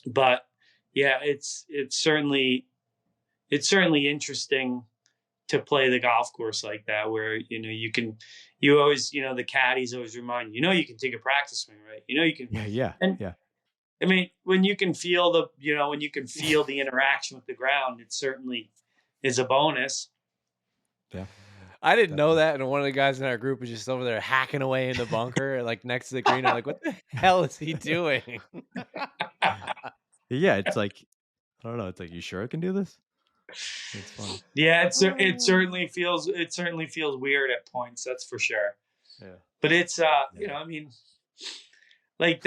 But yeah, it's certainly interesting to play the golf course like that, where you always, the caddies always remind you can take a practice swing, right? You can. Yeah. And Yeah. I mean, when you can feel the interaction with the ground, it certainly is a bonus. Yeah. I didn't know that, and one of the guys in our group was just over there hacking away in the bunker, like next to the green. I'm like, what the hell is he doing? Yeah, it's like, I don't know. It's like, you sure I can do this? It's funny. Yeah, it certainly feels weird at points. That's for sure. Yeah. But it's I mean, like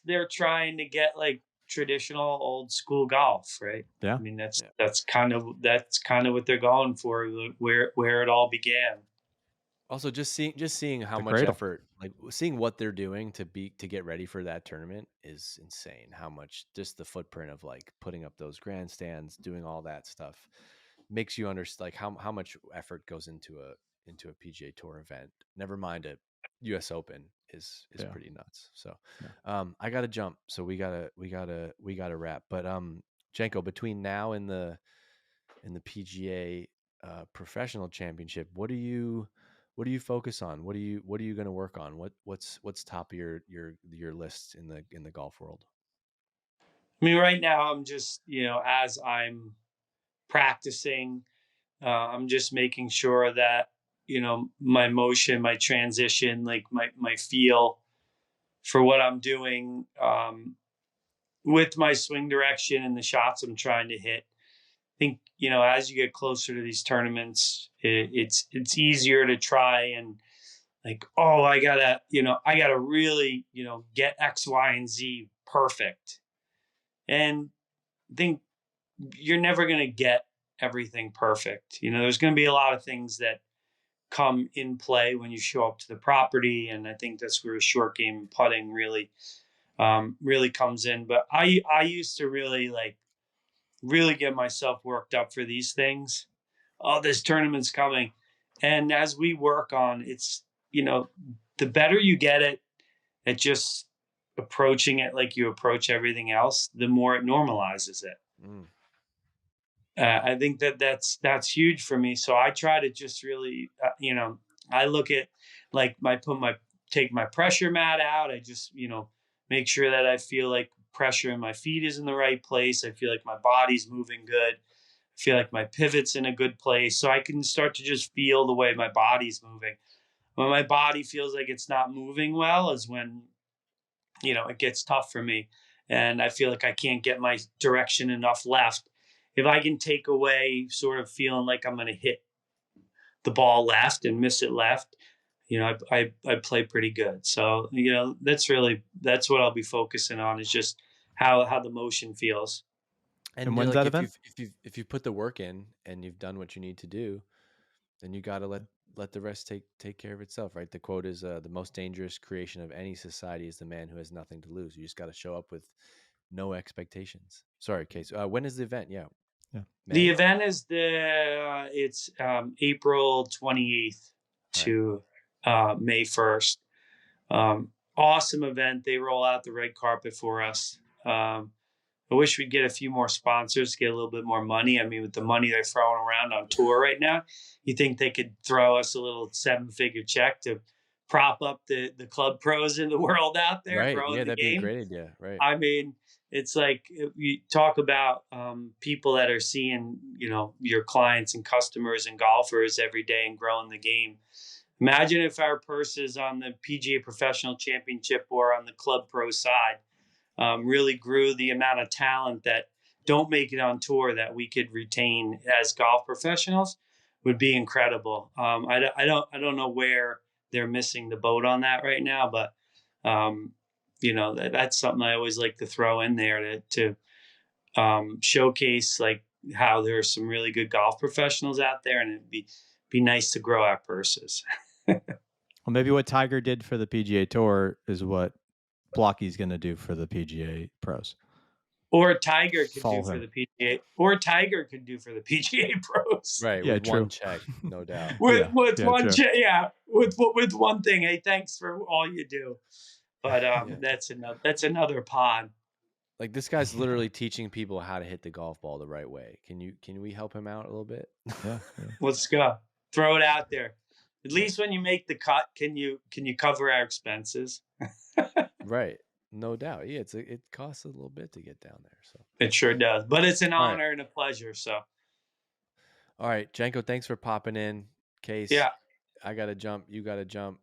they're trying to get like traditional old school golf, right? Yeah. I mean, that's kind of what they're going for, where it all began. Also, just seeing how much Cradle. effort, like seeing what they're doing to get ready for that tournament is insane. How much just the footprint of like putting up those grandstands, doing all that stuff, makes you understand like how much effort goes into a PGA Tour event. Never mind a U.S. Open is pretty nuts. So, I got to jump. So we gotta wrap. But Janko, between now and the PGA professional championship, what do you focus on? What are you going to work on? What's top of your list in the golf world? I mean, right now I'm just, as I'm practicing, I'm just making sure that, my motion, my transition, like my feel for what I'm doing, with my swing direction and the shots I'm trying to hit. I think, as you get closer to these tournaments, it's easier to try and like, I gotta really, get X, Y, and Z perfect. And I think you're never going to get everything perfect. There's going to be a lot of things that come in play when you show up to the property. And I think that's where a short game putting really comes in. But I used to really get myself worked up for these things. Oh, this tournament's coming. And as we work on, it's, the better you get at just approaching it like you approach everything else, the more it normalizes it. I think that's huge for me. So I try to just really, I look at like take my pressure mat out. I just, make sure that I feel like pressure in my feet is in the right place. I feel like my body's moving good. I feel like my pivot's in a good place. So I can start to just feel the way my body's moving. When my body feels like it's not moving well is when, it gets tough for me. And I feel like I can't get my direction enough left. If I can take away sort of feeling like I'm going to hit the ball left and miss it left, I play pretty good. So, that's what I'll be focusing on, is just how the motion feels. And when's that event? If you put the work in and you've done what you need to do, then you got to let the rest take care of itself, right? The quote is, the most dangerous creation of any society is the man who has nothing to lose. You just got to show up with no expectations. Sorry, Case. When is the event? Yeah. The event is it's April 28th to May 1st. Awesome event. They roll out the red carpet for us. I wish we'd get a few more sponsors, get a little bit more money. I mean, with the money they're throwing around on tour right now, you think they could throw us a little 7-figure check to prop up the club pros in the world out there. Right. Growing Yeah, the that'd game. be a great idea. Right. I mean, it's like you talk about people that are seeing, your clients and customers and golfers every day and growing the game. Imagine if our purses on the PGA Professional Championship or on the Club Pro side really grew the amount of talent that don't make it on tour that we could retain as golf professionals would be incredible. I don't know where they're missing the boat on that right now, but that's something I always like to throw in there to showcase like how there's some really good golf professionals out there, and it'd be nice to grow our purses. Well, maybe what Tiger did for the PGA Tour is what Blocky's going to do for the PGA Pros. Or Tiger could Follow do for him. the PGA. Or Tiger could do for the PGA Pros. Right. Yeah, with true. one check, no doubt. With Yeah, one true. check, with one thing. Hey, thanks for all you do. But that's another pod. Like this guy's literally teaching people how to hit the golf ball the right way. Can we help him out a little bit? Yeah. Let's go. Throw it out there. At least when you make the cut, can you cover our expenses? Right. No doubt. Yeah, it costs a little bit to get down there. So It sure does. But it's an All right. honor and a pleasure. So all right, Janko, thanks for popping in. Case. yeah, I gotta jump. You gotta jump.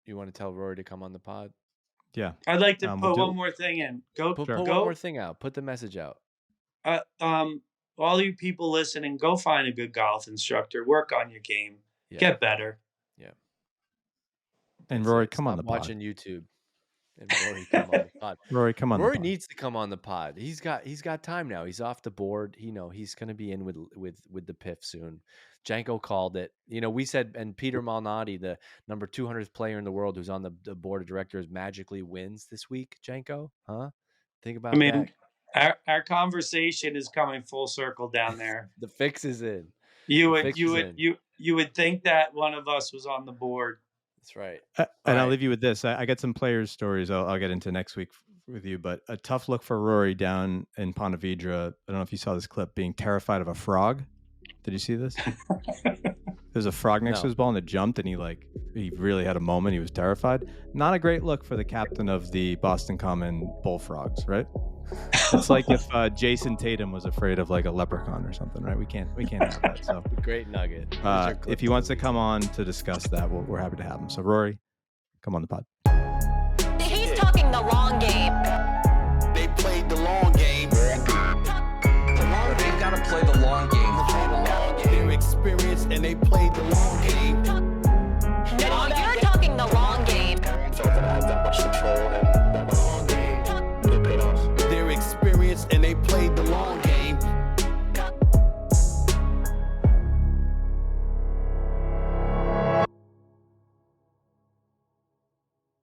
You want to tell Rory to come on the pod? Yeah. I'd like to We'll put do- one more thing in. Put one more thing out. Put the message out. All you people listening, go find a good golf instructor. Work on your game. Yeah. Get better. And That's Rory, it. come on Stop the pod. watching YouTube. And Rory, come on the pod. Rory, come on Rory the pod. needs to come on the pod. He's got time now. He's off the board. He's going to be in with the PIF soon. Janko called it. We said, and Peter Malnati, the number 200th player in the world who's on the board of directors, magically wins this week. Janko, huh? Think about that. Our conversation is coming full circle down there. The fix is in. You The fix is in. would think that one of us was on the board. That's right. And I'll leave you with this. I got some players' stories I'll get into next week with you, but a tough look for Rory down in Ponte Vedra. I don't know if you saw this clip, being terrified of a frog. Did you see this? There's a frog next to his ball and it jumped, and he really had a moment. He was terrified. Not a great look for the captain of the Boston Common Bullfrogs, right? It's like if Jason Tatum was afraid of like a leprechaun or something, right? We can't have that. So Great nugget. if he wants to come on to discuss that, we're happy to have him. So Rory, come on the pod. He's talking the long game. They played the long game. The long game gotta play the long game. They're experienced and they played